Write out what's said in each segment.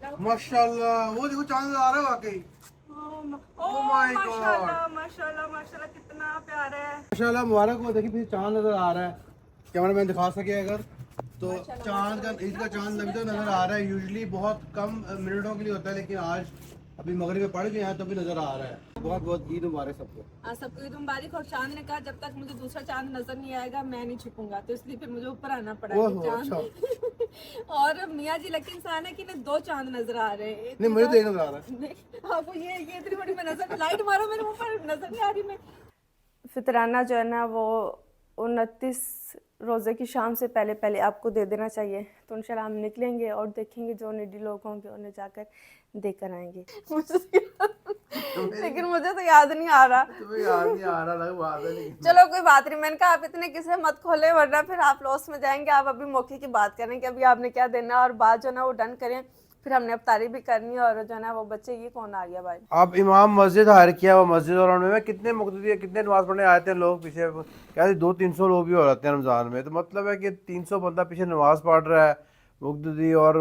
माशाल्लाह, वो देखो चांद आ रहा है वाकई। ओह माय गॉड, माशाल्लाह माशाल्लाह माशाल्लाह, कितना प्यारा है। माशाल्लाह मुबारक हो। देखिए पीछे चांद नजर आ रहा है, कैमरा मैन दिखा सके अगर तो। चांद का, इसका चांद अभी तक नजर आ रहा है। यूजुअली बहुत कम मिनटों के लिए होता है, लेकिन आज अभी मगरिब में पड़ गए हैं तो भी नजर आ रहा है। बहुत बहुत ईद मुबारक सबको। सबको ईद मुबारक। और चांद ने कहा जब तक मुझे दूसरा चांद नजर नहीं आएगा मैं नहीं छुपूंगा, तो इसलिए फिर मुझे ऊपर आना पड़ा है ओहो, चांद। अच्छा। और मियाँ जी लकी इंसान है कि इन्हें दो चांद नजर आ रहे हैं। नहीं, मुझे तो एक नजर आ रहा है। आपको ये इतनी बड़ी मैं नजर, लाइट मारो मेरे मुंह पर, नजर नहीं आ रही मैं। फितराना जो है ना वो 29 रोज़े की शाम से पहले पहले आपको दे देना चाहिए। तो इंशाल्लाह हम निकलेंगे और देखेंगे जो निडी लोग होंगे उन्हें जाकर देकर आएंगे। लेकिन मुझे तो याद नहीं आ रहा। तुम्हें याद नहीं आ रहा, लग बात है लेकिन। चलो कोई बात नहीं, मैंने कहा आप इतने किसे मत खोले वरना फिर आप लॉस में जाएंगे। आप अभी मौके की बात करें कि अभी आपने क्या देना, और बात जो ना वो डन करें, फिर हमने अफ्तारी भी करनी है। और जो ना वो बच्चे, ये कौन आ गया भाई? अब इमाम मस्जिद हायर किया, वो मस्जिद और में कितने मुक्तदी, कितने नमाज पढ़ने आते हैं लोग पीछे, क्या 200-300 लोग भी हो जाते हैं रमज़ान में। तो मतलब है कि 300 बंदा पीछे नमाज पढ़ रहा है मुक्तदी, और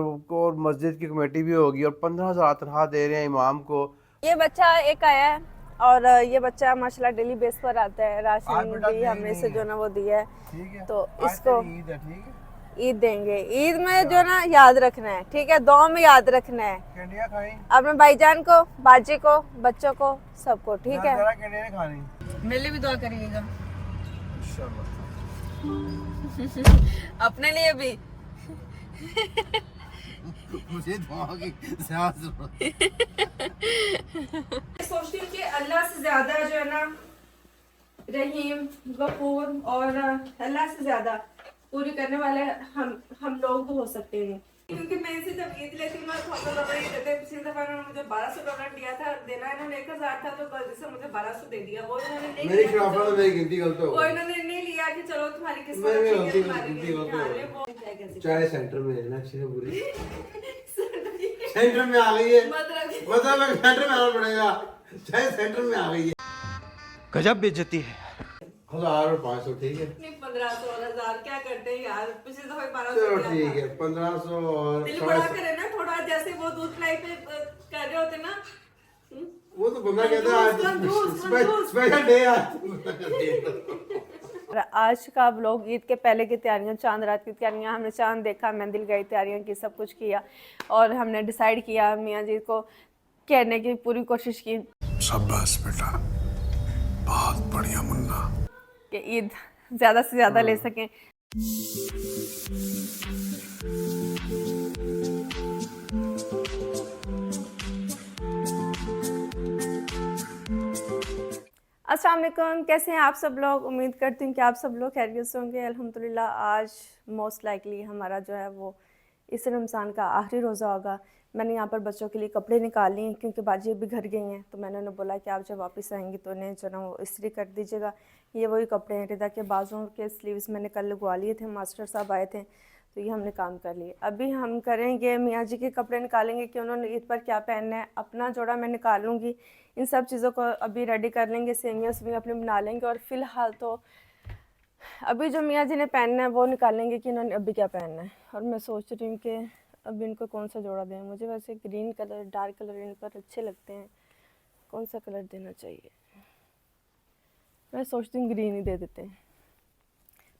मस्जिद की कमेटी भी होगी, और 15,000 तनख्वाह दे रहे हैं इमाम को। ये बच्चा एक आया है, और ये बच्चा माशाल्लाह डेली बेस पर आता है। राशन भी हमने से जो ना वो दिया है, ठीक है, तो आज इसको तेरी ईद है, ठीक है। ईद देंगे। ईद में जो ना याद रखना है, ठीक है, दुआ में याद रखना है कैंडियाँ खाई, अपने भाईजान को, बाजी को, बच्चों को, सबको, ठीक है। जरा कैंडियाँ नहीं खानी मेरे लिए भी दुआ करिएगा, इंशाल्लाह। अपने लिए भी। मुझे दुआ की ज़्यादा ज़रूरत है। सोचती हूँ कि अल्लाह से ज्यादा जो है ना रहीम, गफूर, और अल्लाह से ज्यादा पूरी करने वाले हम लोग हो सकते हैं। क्योंकि मैं इसे जब ईद लेती हूँ पिछली दफा इन्होंने मुझे $1200 दिया था, देना इन्होंने 1000 था, तो गलती से मुझे 1200 दे दिया। वो इन्होंने नहीं मेरी लिया, शराफत है, मेरी गिनती गलत हो वो गई। इन्होंने नहीं लिया कि चलो तुम्हारी किस्मत मेरी अच्छी है, गलती, तुम्हारी गिनती गलत हो हाँ, गई। वो क्या कैसे चाय सेंटर में लेना अच्छी से बुरी। सेंटर में आ गई है, मतलब मैं सेंटर में आना पड़ेगा। चाय सेंटर में आ गई है। गजब बेइज्जती है। 1000 और 500, ठीक है। नहीं 1500 और 1000 क्या करते हैं यार, पिछली दफा 1200 चलो दिया ठीक था। है, 1500 और दिल बड़ा करे ना थोड़ा, जैसे वो दूध पिलाई पे कर रहे होते ना। वो तो बंदा कहता है आज स्पेशल डे आज का व्लॉग ईद के पहले की तैयारियां, चांद रात की तैयारियां, हमने चांद देखा, महंदी लगाई, तैयारियां की, सब कुछ किया, और हमने डिसाइड किया मियाँ जी को कहने की पूरी कोशिश की। शाबाश बेटा, बहुत बढ़िया मुन्ना। कि ईद ज़्यादा से ज़्यादा ले सकें। अस्सलाम वालेकुम, कैसे हैं आप सब लोग? उम्मीद करती हूँ कि आप सब लोग खैरियत से होंगे। अल्हम्दुलिल्लाह आज मोस्ट लाइकली हमारा जो है वो इस रमज़ान का आखिरी रोज़ा होगा। मैंने यहाँ पर बच्चों के लिए कपड़े निकाल लिए क्योंकि बाजी अभी घर गई हैं, तो मैंने उन्हें बोला कि आप जब वापस आएंगी तो उन्हें जो ना वो इस्त्री कर दीजिएगा। ये वही कपड़े हैं, रिदा के बाजुओं के स्लीव्स मैंने कल लगवा लिए थे, मास्टर साहब आए थे तो ये हमने काम कर लिए। अभी हम करेंगे मियाँ जी के कपड़े निकालेंगे कि उन्होंने ईद पर क्या पहनना है। अपना जोड़ा मैं निकालूंगी, इन सब चीज़ों को अभी रेडी कर लेंगे, सेवियाँ भी अपने बना लेंगे। और फ़िलहाल तो अभी जो मियाँ जी ने पहनना है वो निकालेंगे कि इन्होंने अभी क्या पहनना है। और मैं सोच रही हूँ कि अब इनको कौन सा जोड़ा दें। मुझे वैसे ग्रीन कलर, डार्क कलर इन पर अच्छे लगते हैं, कौन सा कलर देना चाहिए? मैं सोचती हूँ ग्रीन ही दे देते हैं।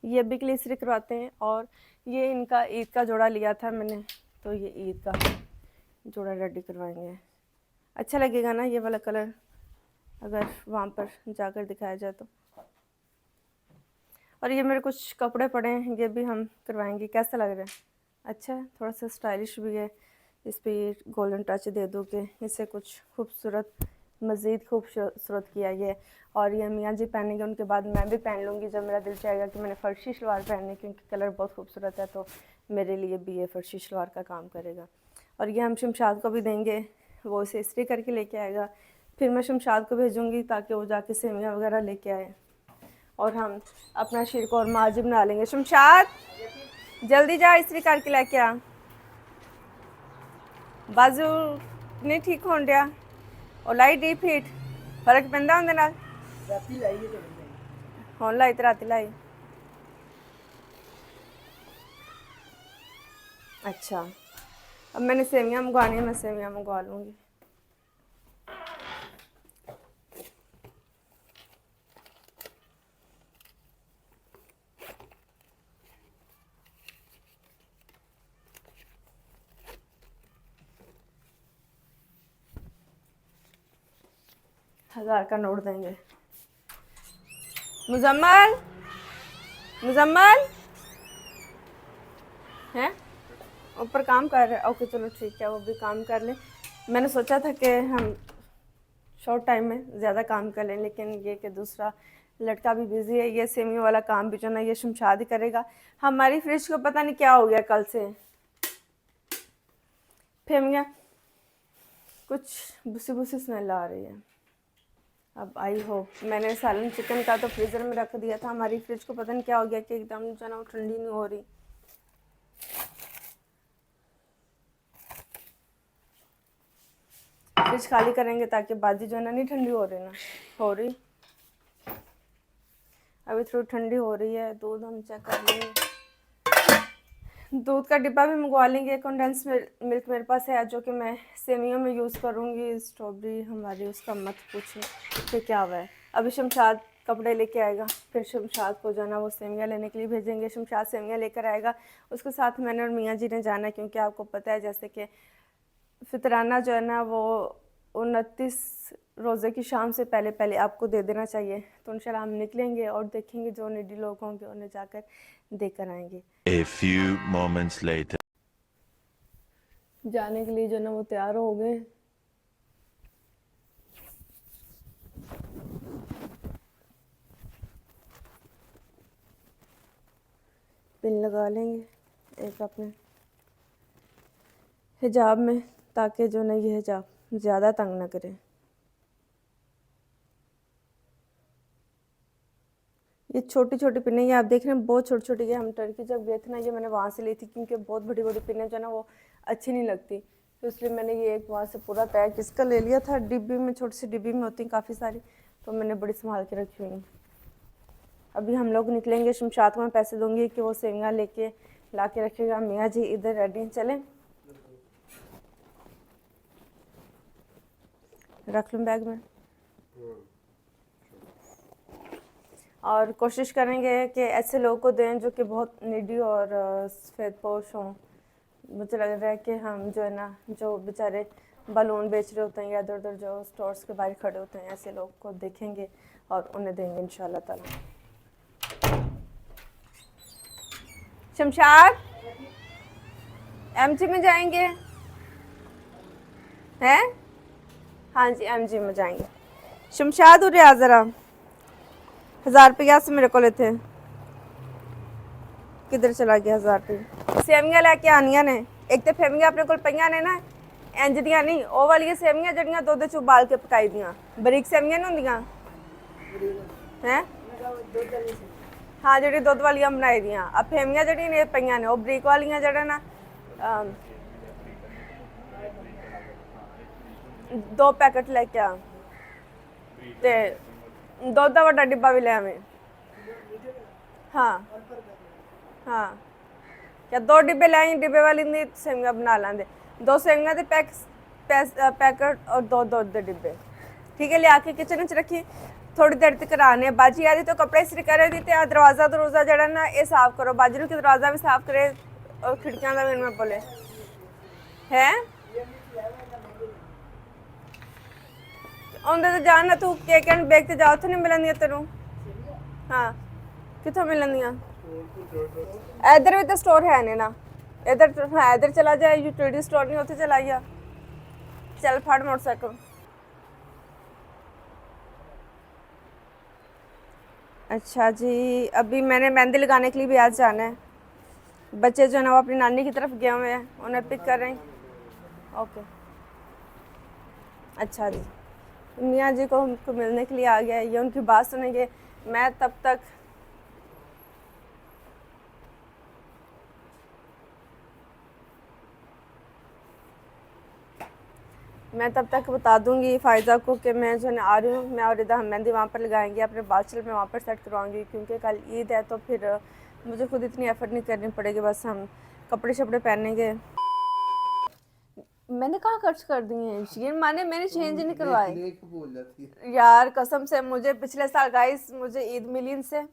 ये अभी के लिए इस्त्री करवाते हैं। और ये इनका ईद का जोड़ा लिया था मैंने, तो ये ईद का जोड़ा रेडी करवाएंगे। अच्छा लगेगा ना ये वाला कलर अगर वहाँ पर जाकर दिखाया जाए तो। और ये मेरे कुछ कपड़े पड़े हैं, ये भी हम करवाएंगे। कैसा लग रहा है? अच्छा है, थोड़ा सा स्टाइलिश भी है। इस पर ये गोल्डन टच दे दो कि इससे कुछ खूबसूरत, मज़ीद खूबसूरत किया ये। और ये मियाँ जी पहनेंगे, उनके बाद मैं भी पहन लूँगी जब मेरा दिल चाहेगा कि मैंने फ़र्शी शलवार पहननी, क्योंकि कलर बहुत खूबसूरत है, तो मेरे लिए भी ये फ़र्शी शलवार का काम करेगा। और ये हम शमशाद को भी देंगे, वो इसे इस्त्री करके लेके आएगा। फिर मैं शमशाद को भेजूँगी ताकि वो जाके सेवियाँ वगैरह लेके आए, और हम अपना शीर को और माजी बना लेंगे। शमशाद जल्दी जा, इस्त्री करके लेके आ, बाजू नहीं ठीक होने दिया, और लाई डी फीट फर्क पैंदा उनदे नाल, हुण लाई ते राती लाई। अच्छा अब मैंने सेवियाँ मंगवानी है, मैं सेवियाँ मंगवा लूँगी। हजार का नोट देंगे। मुजम्मल, मुजम्मल हैं ऊपर काम कर रहे हैं। ओके चलो ठीक है, वो भी काम कर लें। मैंने सोचा था कि हम शॉर्ट टाइम में ज़्यादा काम कर लें, लेकिन ये कि दूसरा लड़का भी बिज़ी है, ये सेमियों वाला काम भी जो ना ये शमशाद ही करेगा। हमारी फ्रिज को पता नहीं क्या हो गया कल से, फेमिया कुछ बुसी बुसी स्मेल आ रही है। अब आई होप मैंने सालन चिकन का तो फ्रीज़र में रख दिया था, हमारी फ्रिज को पता नहीं क्या हो गया कि एकदम जो ना वो ठंडी नहीं हो रही। फ्रिज खाली करेंगे ताकि बाजी जो है ना नहीं ठंडी हो रही ना, हो रही अभी थोड़ी ठंडी हो रही है। दूध हम चेक कर लेंगे, दूध का डिब्बा भी मंगवा लेंगे। कंडेंस मिल्क मेरे पास है जो कि मैं सेमियों में यूज़ करूँगी। स्ट्रॉबेरी हमारी उसका मत पूछे कि क्या हुआ है। अभी शमशाद कपड़े लेके आएगा, फिर शमशाद को जो है ना वो सेमियाँ लेने के लिए भेजेंगे। शमशाद सेमियाँ लेकर आएगा, उसके साथ मैंने और मियाँ जी ने जाना है, क्योंकि आपको पता है जैसे कि फितराना जो है ना वो 29 रोज़े की शाम से पहले पहले आपको दे देना चाहिए। तो इंशाल्लाह हम निकलेंगे और देखेंगे जो नीडी लोग होंगे उन्हें जाकर देकर आएंगे। A few moments later. जाने के लिए जो ना वो तैयार हो गए। पिन लगा लेंगे एक अपने हिजाब में, ताकि जो ना ये हिजाब ज़्यादा तंग ना करे। ये छोटी छोटी पिनें ये आप देख रहे हैं, बहुत छोटी छोटी है। हम टर्की जब गए थे ना, ये मैंने वहाँ से ली थी, क्योंकि बहुत बड़ी बड़ी पिनें जो है ना वो अच्छी नहीं लगती, तो इसलिए मैंने ये एक वहाँ से पूरा पैक इसका ले लिया था। डिब्बी में, छोटी सी डिब्बी में होती हैं काफ़ी सारी, तो मैंने बड़ी संभाल के रखी हुई हैं। अभी हम लोग निकलेंगे, शमशाद को मैं पैसे दूंगी कि वो सेवियाँ लेके ला के रखेगा। मियाँ जी इधर रेडी चलें, रख लूँ बैग में। और कोशिश करेंगे कि ऐसे लोगों को दें जो कि बहुत नीडी और सफ़ेद पोश हों। मुझे लग रहा है कि हम जो है ना, जो बेचारे बलून बेच रहे होते हैं या इधर उधर जो स्टोर्स के बाहर खड़े होते हैं, ऐसे लोग को देखेंगे और उन्हें देंगे इंशाल्लाह ताला। शमशाद एमजी में जाएंगे हैं? हाँ जी एमजी में जाएंगे। शमशाद उरे आ ज़रा, 1000 रुपया से मेरे को लेते हैं। किधर चला गया 1000 रुपये? सेवियाँ लैके आनिया ने, एक तो फेमियाँ अपने को पईयां ने ना इंज दियां नहीं, ਉਹ ਵਾਲੀਆਂ ਸੇਵੀਆਂ ਜਿਹੜੀਆਂ ਦੁੱਧ 'ਚ ਉਬਾਲ ਕੇ ਪਕਾਈ ਦੀਆਂ ਬਰੀਕ ਸੇਵੀਆਂ ਨਹੀਂ ਹੁੰਦੀਆਂ ਹੈ। हाँ जी दुध वालिया बनाई दियाँ। अब फेमियाँ जी ने पईयां ने, बरीक वालिया जड़ा ना 2 पैकेट लेके आ, ते दुध का वड्डा डिब्बा भी ले आवें। हाँ हाँ क्या 2 डिब्बे ले आई, डिब्बे वाली दी सेवियाँ बना लेंगे। 2 सेवियाँ के पैकेट और 2 दुध के डिब्बे, ठीक है। लिया के किचन च रखी, थोड़ी देर तक आने। बाजी आ रही तो कपड़े इस्त्री करे दी, ते दरवाज़ा दरवाज़ा जड़ा ना ये साफ़ करो। बाजी ने कि दरवाज़ा भी साफ़ करे और खिड़कियां का भी मैं बोले है आंदे तो जान ना, तू केक एंड बेक ते जा, उत्थे नहीं मिलनियां तेनू। हाँ कितों मिलनियां? इधर भी तो स्टोर है ने ना, इधर हाँ इधर चला जाए, यूटिलिटी स्टोर नहीं उत्थे चला जा। चल फड़ मोटरसाइकिल। अच्छा जी, अभी मैंने मेहंदी लगाने के लिए भी आज जाना है। बच्चे जो है ना वो अपनी नानी की तरफ गए हुए हैं, उन्हें पिक कर रहे हैं। ओके अच्छा जी, मियाँ जी को हमको मिलने के लिए आ गया है, ये उनकी बात सुनेंगे। मैं तब तक बता दूंगी फ़ायदा को कि मैं जो है आ रही हूँ। मैं और इधर हम मेहंदी वहाँ पर लगाएंगे, अपने बाल चल मैं वहाँ पर सेट करवाऊँगी, क्योंकि कल ईद है तो फिर मुझे खुद इतनी एफर्ट नहीं करनी पड़ेगी। बस हम कपड़े शपड़े पहनेंगे। मैंने कहाँ खर्च कर दिए हैं, यकीन माने मैंने चेंज ही नहीं करवाए लेके भूल जाती है। यार कसम से। मुझे पिछले साल गाइस मुझे ईद मिली इनसे,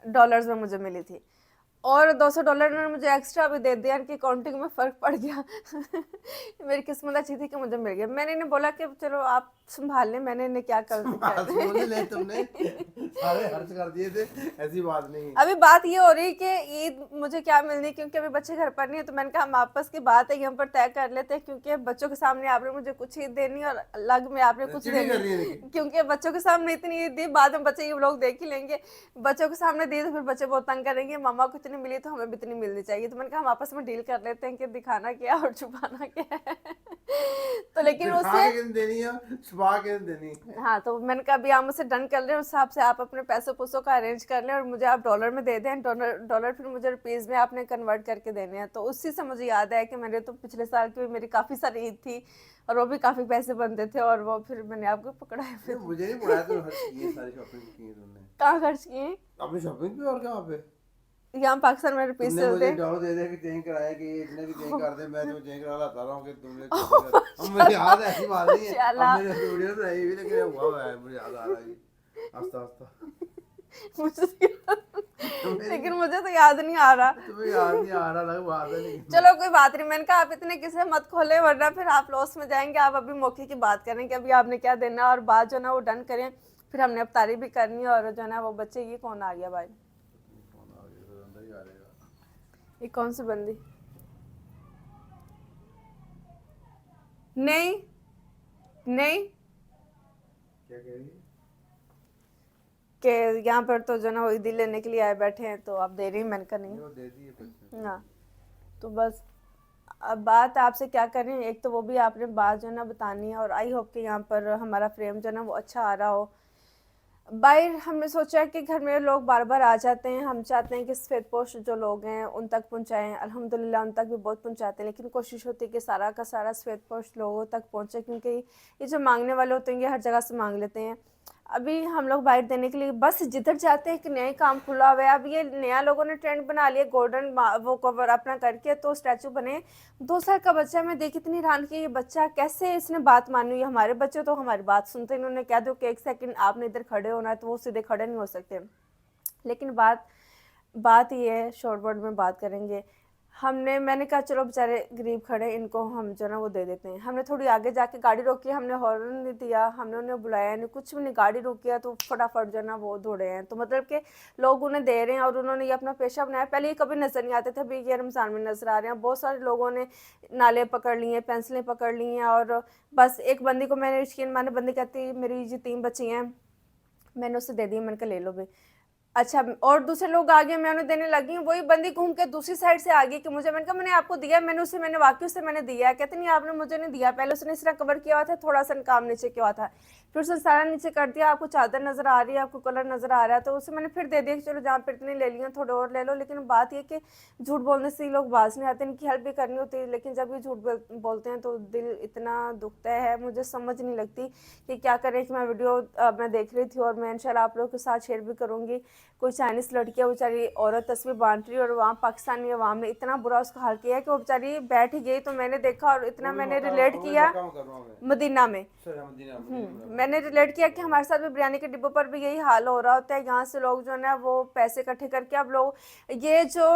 डॉलर्स में मुझे मिली थी, और $200 ने मुझे एक्स्ट्रा भी दे दिया, कि काउंटिंग में फ़र्क पड़ गया। मेरी किस्मत अच्छी थी कि मुझे मिल गया। मैंने इन्हें बोला कि चलो आप संभाल लें, मैंने इन्हें क्या कर आज बोले ले तुमने सारे खर्च कर दिए थे, ऐसी बात नहीं है। अभी बात ये हो रही कि ईद मुझे क्या मिलनी, क्योंकि अभी बच्चे घर पर नहीं है, तो मैंने कहा हम आपस की बात है यहाँ पर तय कर लेते हैं, क्योंकि बच्चों के सामने आपने मुझे कुछ ईद देनी और अलग में आपने कुछ चिड़ी कर रही है देनी, लेकिन। क्योंकि बच्चों के सामने इतनी ईद दी, बाद में बच्चे ये लोग देख ही लेंगे। बच्चों के सामने दी तो फिर बच्चे बहुत तंग करेंगे, मामा को इतनी मिली तो हमें भी इतनी मिलनी चाहिए। तो मैंने कहा हम आपस में डील कर लेते हैं कि दिखाना क्या और छुपाना क्या है। तो लेकिन दिखा उससे के नहीं देनी है, छुपा के नहीं देनी। हाँ, तो मैंने कहा अभी आप मुझसे डन कर लें, उस हिसाब से आप अपने पैसों पुसों का अरेंज कर लें और मुझे आप डॉलर में दे दें। डॉलर फिर मुझे रुपीज़ में आपने कन्वर्ट करके देने हैं। तो उसी से मुझे याद है कि मैंने तो पिछले साल की मेरी काफ़ी सारी ईद थी और वो भी काफ़ी पैसे बनते थे, और वो फिर मैंने आपको पकड़ा है। फिर मुझे नहीं पढ़ाया, तो खर्च किए सारी शॉपिंग की तुमने। कहाँ खर्च किए? अपनी शॉपिंग पे और कहाँ पे? यहाँ पाकिस्तान में रुपीज़ तुमने मुझे चलते। डॉलर दे दे कि चेंज कराया कि ये इतने की चेंज कर दे, मैं तो चेंज करा लाता रहा हूँ कि तुमने चेंज कर। अब मुझे याद है, ऐसी बात नहीं है, अब मैंने वीडियो बनाई भी, लेकिन हुआ है मुझे याद आ रहा है आस्ता आस्ता। लेकिन मुझे तो याद नहीं आ रहा। तुम्हें याद नहीं आ रहा, लग बात है लेकिन। चलो कोई बात नहीं, मैंने कहा आप इतने किसे मत खोले वरना फिर आप लॉस में जाएंगे। आप अभी मौके की बात करें कि अभी आपने क्या देना है, और बात जो ना वो डन करें, फिर हमने अफ्तारी भी करनी है। और जो ना वो बच्चे, ये कौन आ गया भाई? ये कौन सी बंदी? नहीं नहीं, क्या कह रही है? कि यहाँ पर तो जो ना वो ईदी लेने के लिए आए बैठे हैं, तो आप दे रही हैं? मैंने कहा नहीं। वो दे दी है कुछ। हाँ, तो बस अब बात आपसे क्या करें, एक तो वो भी आपने बात जो है ना बतानी है, और आई होप कि यहाँ पर हमारा फ्रेम जो है ना वो अच्छा आ रहा हो। बाहर हमने सोचा कि घर में लोग बार बार आ जाते हैं, हम चाहते हैं कि सफ़ेदपोश जो लोग हैं उन तक पहुँचाएँ। अल्हम्दुलिल्लाह उन तक भी बहुत पहुँचाते हैं, लेकिन कोशिश होती है कि सारा का सारा सफ़ेदपोश लोगों तक पहुँचे, क्योंकि ये जो मांगने वाले होते हैं ये हर जगह से मांग लेते हैं। अभी हम लोग बाहर देने के लिए बस जिधर जाते हैं कि नया काम खुला हुआ है। अब ये नया लोगों ने ट्रेंड बना लिया, गोल्डन वो कवर अपना करके तो स्टैचू बने। 2 साल का बच्चा, मैं देखी इतनी हैरान की, ये बच्चा कैसे इसने बात मानी हुई है। हमारे बच्चे तो हमारी बात सुनते हैं, इन्होंने कह दो कि 1 सेकंड आपने इधर खड़े होना है तो वो सीधे खड़े नहीं हो सकते। लेकिन बात ये है, शॉर्ट वर्ड में बात करेंगे। मैंने कहा चलो बेचारे गरीब खड़े, इनको हम जो ना वो दे देते हैं। हमने थोड़ी आगे जाके गाड़ी रोकी, हमने हॉर्न नहीं दिया, हमने उन्हें बुलाया नहीं, कुछ भी नहीं, गाड़ी रोकी तो फटाफट जो ना वो दौड़े हैं। तो मतलब कि लोग उन्हें दे रहे हैं और उन्होंने ये अपना पेशा बनाया। पहले ये कभी नज़र नहीं आते थे, अभी ये रमज़ान में नज़र आ रहे हैं। बहुत सारे लोगों ने नाले पकड़ लिए, पेंसिलें पकड़ ली हैं, और बस एक बंदी को मैंने यकीन माने, बंदी कहती मेरी ये 3 बच्ची हैं, मैंने उससे दे दी। मैंने कहा ले लो भाई। अच्छा, और दूसरे लोग आ गए, मैं उन्हें देने लगी, वही बंदी घूम के दूसरी साइड से आ गई कि मुझे, मैंने कहा मैंने आपको दिया, मैंने वाकई उससे मैंने दिया है। कहते नहीं आपने मुझे नहीं दिया, पहले उसने इस तरह कवर किया हुआ था, थोड़ा सा काम नीचे किया हुआ था, फिर उसने सारा नीचे कर दिया। आपको चादर नज़र आ रही है, आपको कलर नज़र आ रहा है, तो उसे मैंने फिर दे दिया कि चलो जहाँ पर इतने ले लिए थोड़े और ले लो। लेकिन बात ये कि झूठ बोलने से लोग बाज नहीं आते, इनकी हेल्प भी करनी होती है, लेकिन जब ये झूठ बोलते हैं तो दिल इतना दुखता है। मुझे समझ नहीं लगती कि क्या करें। कि मैं वीडियो मैं देख रही थी और मैं इंशाल्लाह आप लोगों के साथ शेयर भी करूँगी। कोई चाइनीज़ लड़कियाँ बेचारी औरत तस्वीर बांट रही, और वहाँ पाकिस्तानी अवाम ने इतना बुरा उसका हाल किया है कि वो बेचारी बैठ ही गई। तो मैंने देखा और इतना मैंने रिलेट किया मदीना में, मैंने रिलेट किया कि हमारे साथ भी बिरयानी के डिब्बों पर भी यही हाल हो रहा होता है। यहाँ से लोग जो है ना वो पैसे इकट्ठे करके, अब लोग ये जो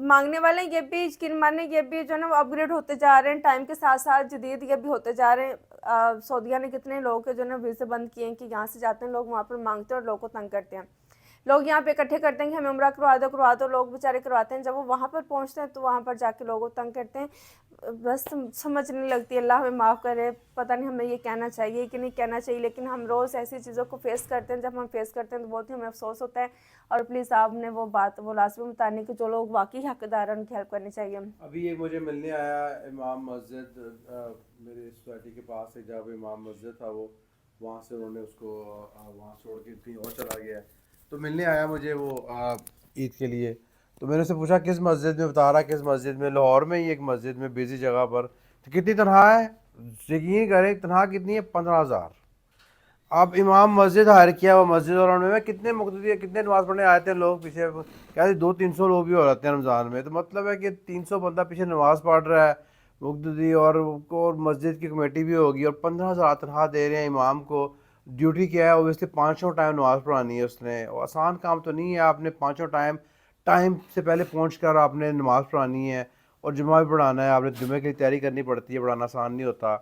मांगने वाले हैं ये भी यकीन माने, ये भी जो है ना वो अपग्रेड होते जा रहे हैं टाइम के साथ साथ, जदीद ये भी होते जा रहे हैं। सऊदीया ने कितने लोगों के जो है ना वीज़े बंद किए हैं कि यहाँ से जाते हैं लोग, वहाँ पर मांगते हैं और लोगों को तंग करते हैं। लोग यहाँ पे इकट्ठे करते हैं कि हमें उम्रा करवा दो, लोग बेचारे करवाते हैं। जब वो वहाँ पर पहुँचते हैं तो वहाँ पर जाके लोगों को तंग करते हैं। बस समझ नहीं लगती, अल्लाह हमें माफ़ करे। पता नहीं हमें ये कहना चाहिए कि नहीं कहना चाहिए, लेकिन हम रोज़ ऐसी चीज़ों को फेस करते हैं। जब हम फेस करते हैं तो बहुत ही हमें अफसोस होता है। और प्लीज़ आपने वो बात वो लाजमी बताने कि जो लोग वाकई हकदार हैं उनकी हेल्प करनी चाहिए। अभी ये मुझे मिलने आया इमाम मस्जिद, मेरे सोसाइटी के पास एक जगह पे इमाम मस्जिद था, वो वहाँ से उन्होंने उसको वहाँ छोड़ के कहीं और चला गया है। तो मिलने आया मुझे वो ईद के लिए। तो मैंने उससे पूछा किस मस्जिद में, बता रहा किस मस्जिद में, लाहौर में ही एक मस्जिद में बिजी जगह पर। तो कितनी तनख्वाह है, यकीन करें तनख्वाह कितनी है, 15,000। अब इमाम मस्जिद हायर किया हुआ मस्जिद, और उनमें कितने मुक़्तदी कितने नमाज़ पढ़ने आए थे लोग पीछे, कहते 200-300 लोग भी हो जाते हैं रमज़ान में। तो मतलब है कि 300 बंदा पीछे नमाज़ पढ़ रहा है, मुक़्तदी और मस्जिद की कमेटी भी होगी और 15,000 तनख्वाह दे रहे हैं इमाम को। ड्यूटी क्या है, ओबियसली पाँचों टाइम नमाज़ पढ़ानी है उसने, और आसान काम तो नहीं है। आपने पाँचों टाइम से पहले पहुँच कर आपने नमाज़ पढ़ानी है और जुमा भी पढ़ाना है, आपने जुमे की तैयारी करनी पड़ती है, पढ़ाना आसान नहीं होता।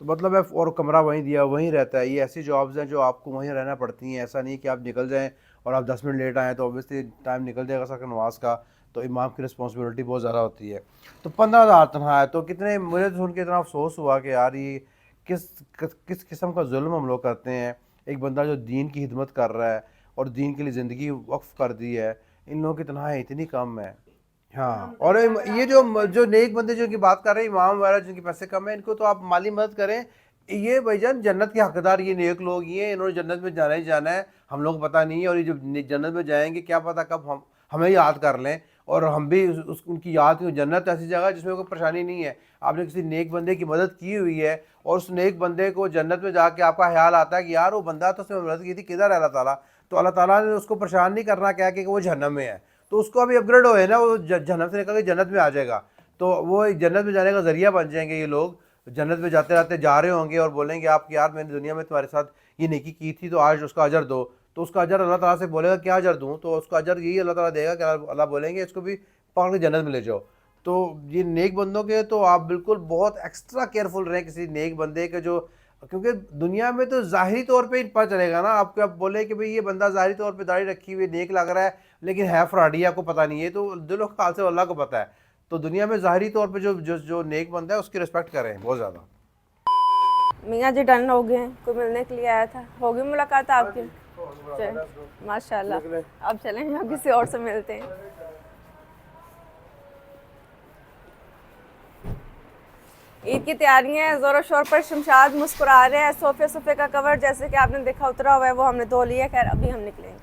तो मतलब है, और कमरा वहीं दिया वहीं रहता है। ये ऐसी जॉब्स हैं जो आपको वहीं रहना पड़ती हैं। ऐसा नहीं कि आप निकल जाएँ और आप 10 मिनट लेट आएँ तो ऑब्वियसली टाइम निकल जाएगा सर नमाज का, तो इमाम की रिस्पॉन्सिबिलिटी बहुत ज़्यादा होती है। तो 15,000 तनख्वाह है, तो कितने, मुझे तो सुन के इतना अफसोस हुआ कि यार ये किस किस्म का जुल्म हम लोग करते हैं। एक बंदा जो दीन की खिदमत कर रहा है और दीन के लिए ज़िंदगी वक्फ कर दी है, इन लोगों की तनख्वाह इतनी कम है। हाँ, और ये जो नेक बंदे जो की बात कर रहे हैं, इमाम वगैरह जिनके पैसे कम है, इनको तो आप माली मदद करें। ये भाईजान जन्नत के हकदार ये नेक लोग ही हैं, इन्होंने जन्नत में जाना ही जाना है, हम लोग पता नहीं है। और ये जो जन्नत में जाएंगे क्या पता कब हमें याद कर लें और हम भी उनकी याद की। जन्नत ऐसी जगह है जिसमें कोई परेशानी नहीं है। आपने किसी नेक बंदे की मदद की हुई है और उस नेक बंदे को जन्नत में जाके आपका ख्याल आता है कि यार वो बंदा तो उसने मदद की थी, किधर है अल्लाह ताला। तो अल्लाह ताला ने उसको परेशान नहीं करना क्या कि वो जहन्नम में है, तो उसको अभी अपग्रेड होए ना, वो जन्नत से निकल के जन्नत में आ जाएगा। तो वो जन्नत में जाने का ज़रिया बन जाएंगे। ये लोग जन्नत में जाते रहते जा रहे होंगे और बोलेंगे आप यार मैंने दुनिया में तुम्हारे साथ ये नेकी की थी तो आज उसका अजर दो। तो उसका अजर अल्लाह ताला से बोलेगा क्या अजर दूँ, तो उसका अजर यही अल्लाह ताला देगा कि अल्लाह बोलेंगे इसको भी पकड़ के जन्नत में ले जाओ। तो ये नेक बंदों के तो आप बिल्कुल बहुत एक्स्ट्रा केयरफुल रहें किसी नेक बंदे के, जो क्योंकि दुनिया में तो ज़ाहिरी तौर पे ही पता चलेगा ना आपको। आप बोले कि भाई ये बंदा ज़ाहिरी तौर पे दाढ़ी रखी हुई नेक लग रहा है लेकिन है फ्रॉडी, आपको पता नहीं है। तो दिलों के हाल से अल्लाह को पता है। तो दुनिया में ज़ाहिरी तौर पे जो नेक बंदा है उसकी रिस्पेक्ट करें बहुत ज़्यादा। मियाँ जी डन हो गए, कोई मिलने के लिए आया था, हो गई मुलाकात आपकी? चल माशाल्लाह, अब चलेंगे हम किसी और से मिलते हैं। ईद की तैयारियां जोरों शोर पर, शमशाद मुस्कुरा रहे हैं। सोफे का कवर जैसे कि आपने देखा उतरा हुआ है, वो हमने धो लिया। खैर अभी हम निकलेंगे।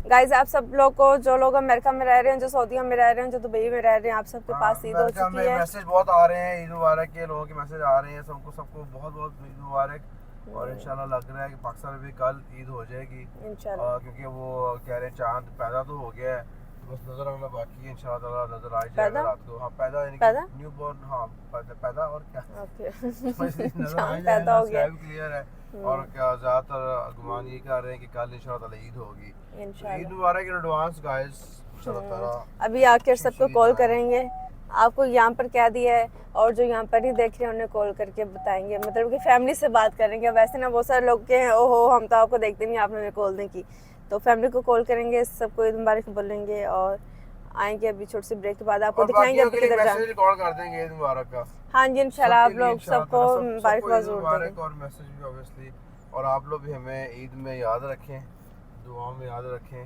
गाइस आप सब लोग को, जो लोग अमेरिका में रह रहे हैं, जो सऊदीया में रह रहे हैं, जो दुबई में रह रहे हैं, आप सबके पास ईद हो चुकी है। मैसेज बहुत आ रहे हैं ईद मुबारक के, लोगों के मैसेज आ रहे हैं। सबको बहुत बहुत ईद मुबारक। और इंशाल्लाह लग रहा है कि पाकिस्तान में भी कल ईद हो जाएगी इंशाल्लाह, क्योंकि वो कह रहे हैं चांद पैदा तो हो गया है, बस नजर आना बाकी है। इंशाल्लाह नजर आ जाएगा रात को। हाँ पैदा यानी कि न्यू बॉर्न, हाँ पैदा और क्या नजर आ जाएगा, स्काई क्लियर है। और क्या ज़्यादातर गुमान ये कर रहे हैं कि कल इंशाल्लाह ईद होगी। ईद मुबारक इन एडवांस गाइस इंशाल्लाह। अभी आखिर सबको कॉल करेंगे, आपको यहाँ पर क्या दिया है, और जो यहाँ पर नहीं देख रहे हैं उन्हें कॉल करके बताएंगे, मतलब कि फैमिली से बात करेंगे। वैसे ना बहुत सारे लोग के हैं ओहो हम तो आपको देखते नहीं, आपने हमें कॉल नहीं की। तो फैमिली को कॉल करेंगे, सबको ईद मुबारक बोलेंगे और आएंगे अभी छोटी सी ब्रेक के बाद आपको दिखाएंगे अभी किधर जाना। रिकॉर्ड कर देंगे ईद मुबारक का। हाँ जी इंशाल्लाह, आप लोग सबको मुबारकबाद जरूर देंगे और मैसेज भी ऑब्वियसली। और आप लोग भी हमें ईद में याद रखें, दुआ में याद रखें।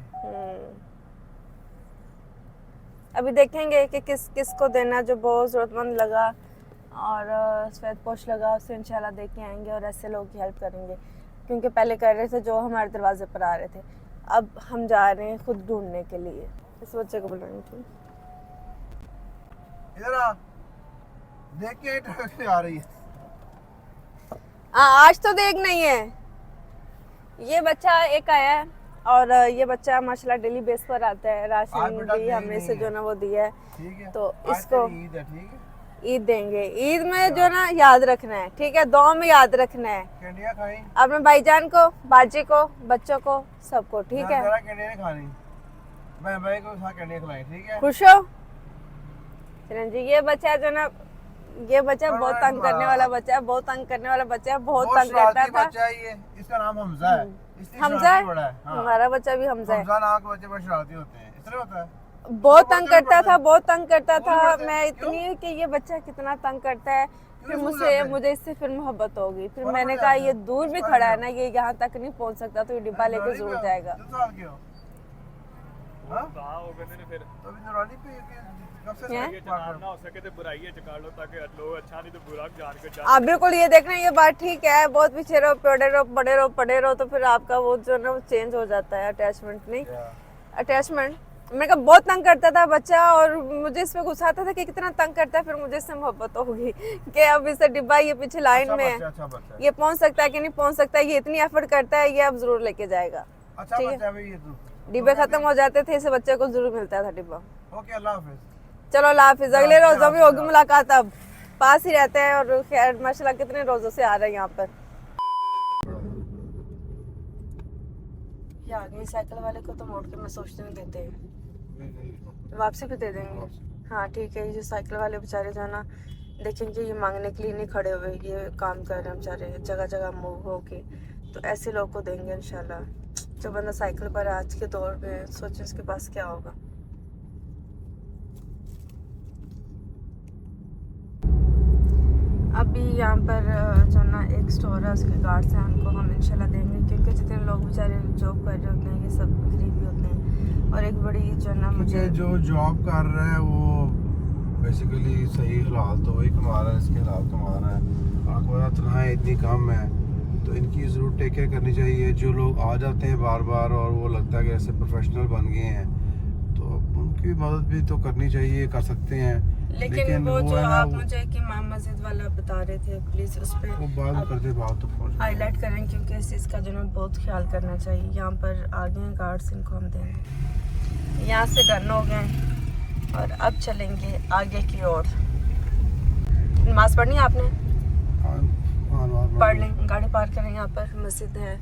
अभी देखेंगे कि किस को देना, जो बहुत ज़रूरतमंद लगा और सफ़ेद पोश लगा उसे इंशाल्लाह दे के आएंगे और ऐसे लोगों की हेल्प करेंगे। क्योंकि पहले कर रहे थे जो हमारे दरवाजे पर आ रहे थे, अब हम जा रहे हैं खुद ढूंढने के लिए। इस बच्चे को बुलाएंगे, इधर आ, देख के ट्रक आ रही है। आज तो देख नहीं है। ये बच्चा एक आया है और ये बच्चा माशाल्लाह डेली बेस पर आता है। राशन भी हमने इसे जो ना वो दिया है, तो इसको ईद देंगे। ईद में जो ना याद रखना है, ठीक है, दुआ में याद रखना है अपने भाईजान को, बाजी को, बच्चों को, सबको, ठीक है। खुश हो चलन जी। ये बच्चा जो ना, ये बच्चा बहुत तंग करने वाला बच्चा है, बहुत तंग करने वाला बच्चा है, बहुत तंग करता था। इसका नाम हमजा है। हमजा है, हमारा बच्चा भी हमजा है। हमजा नाम के बच्चे बड़े शरारती होते हैं, इसलिए होता है। बहुत तंग करता था, बहुत तंग करता था। मैं इतनी कि ये बच्चा कितना तंग करता है, फिर मुझे इससे फिर मोहब्बत हो गई। फिर मैंने कहा ये दूर भी खड़ा है ना, ये यहाँ तक नहीं पहुँच सकता, तो ये डिब्बा लेके जरूर जाएगा। आप बिल्कुल ये देखना, ये बात ठीक है, बहुत पीछे रहो, पड़े रहो तो फिर आपका वो जो ना वो चेंज हो जाता है, अटैचमेंट नहीं, अटैचमेंट। मैं कहा बहुत तंग करता था बच्चा और मुझे इस पे गुस्सा आता था कि कितना तंग करता है। फिर मुझे इससे मोहब्बत होगी कि अब इससे डिब्बा ये पीछे लाइन में है, ये पहुंच सकता है कि नहीं पहुंच सकता है, ये इतनी एफर्ट करता है, ये अब जरूर लेके जाएगा। ठीक है, डिब्बे खत्म हो जाते थे, इसे बच्चे को जरूर मिलता था डिब्बा। ओके अल्लाह हाफिज। चलो अल्लाह हाफिज, अगले रोज़ों भी होगी मुलाकात। अब पास ही रहते हैं और खैर माशाल्लाह कितने रोज़ों से आ रहे हैं यहाँ पर। ये आ गए साइकिल वाले को तो मोड़ के मैं सोचते नहीं देते हैं, वापसी भी दे देंगे। हाँ ठीक है, ये साइकिल वाले बेचारे जो है ना देखेंगे ये मांगने के लिए नहीं खड़े हुए, ये काम कर रहे हैं बेचारे जगह जगह मूव होके, तो ऐसे लोग को देंगे इंशाल्लाह। जो बंदा साइकिल पर आज के दौर में सोचे उसके पास क्या होगा। अभी यहाँ पर जो ना एक स्टोर है उसके गार्ड्स हैं, उनको हम इंशाल्लाह देंगे, क्योंकि जितने लोग बेचारे जॉब कर रहे होते हैं ये सब गरीबी होते हैं। और एक बड़ी जो ना मुझे जो जॉब कर रहा है वो बेसिकली सही हालात तो वही कमा रहा है, इसके हालात कमा रहा है। आपको तनख्वाहें इतनी कम है तो इनकी ज़रूर टेक केयर करनी चाहिए। जो लोग आ जाते हैं बार बार और वो लगता है कि ऐसे प्रोफेशनल बन गए हैं, तो उनकी मदद भी तो करनी चाहिए, कर सकते हैं। लेकिन वो जो आप मुझे कि इमाम मस्जिद वाला बता रहे थे, प्लीज उस पे वो बात करते बात तो पहुंच हाईलाइट करें, क्योंकि इस चीज़ का जो ना बहुत ख्याल करना चाहिए। यहाँ पर आगे हैं गार्ड्स, इनको हम देंगे। यहाँ से डन हो गए और अब चलेंगे आगे की ओर। नमाज पढ़नी है आपने? पढ़ लें, गाड़ी पार्क करें, यहाँ पर मस्जिद है।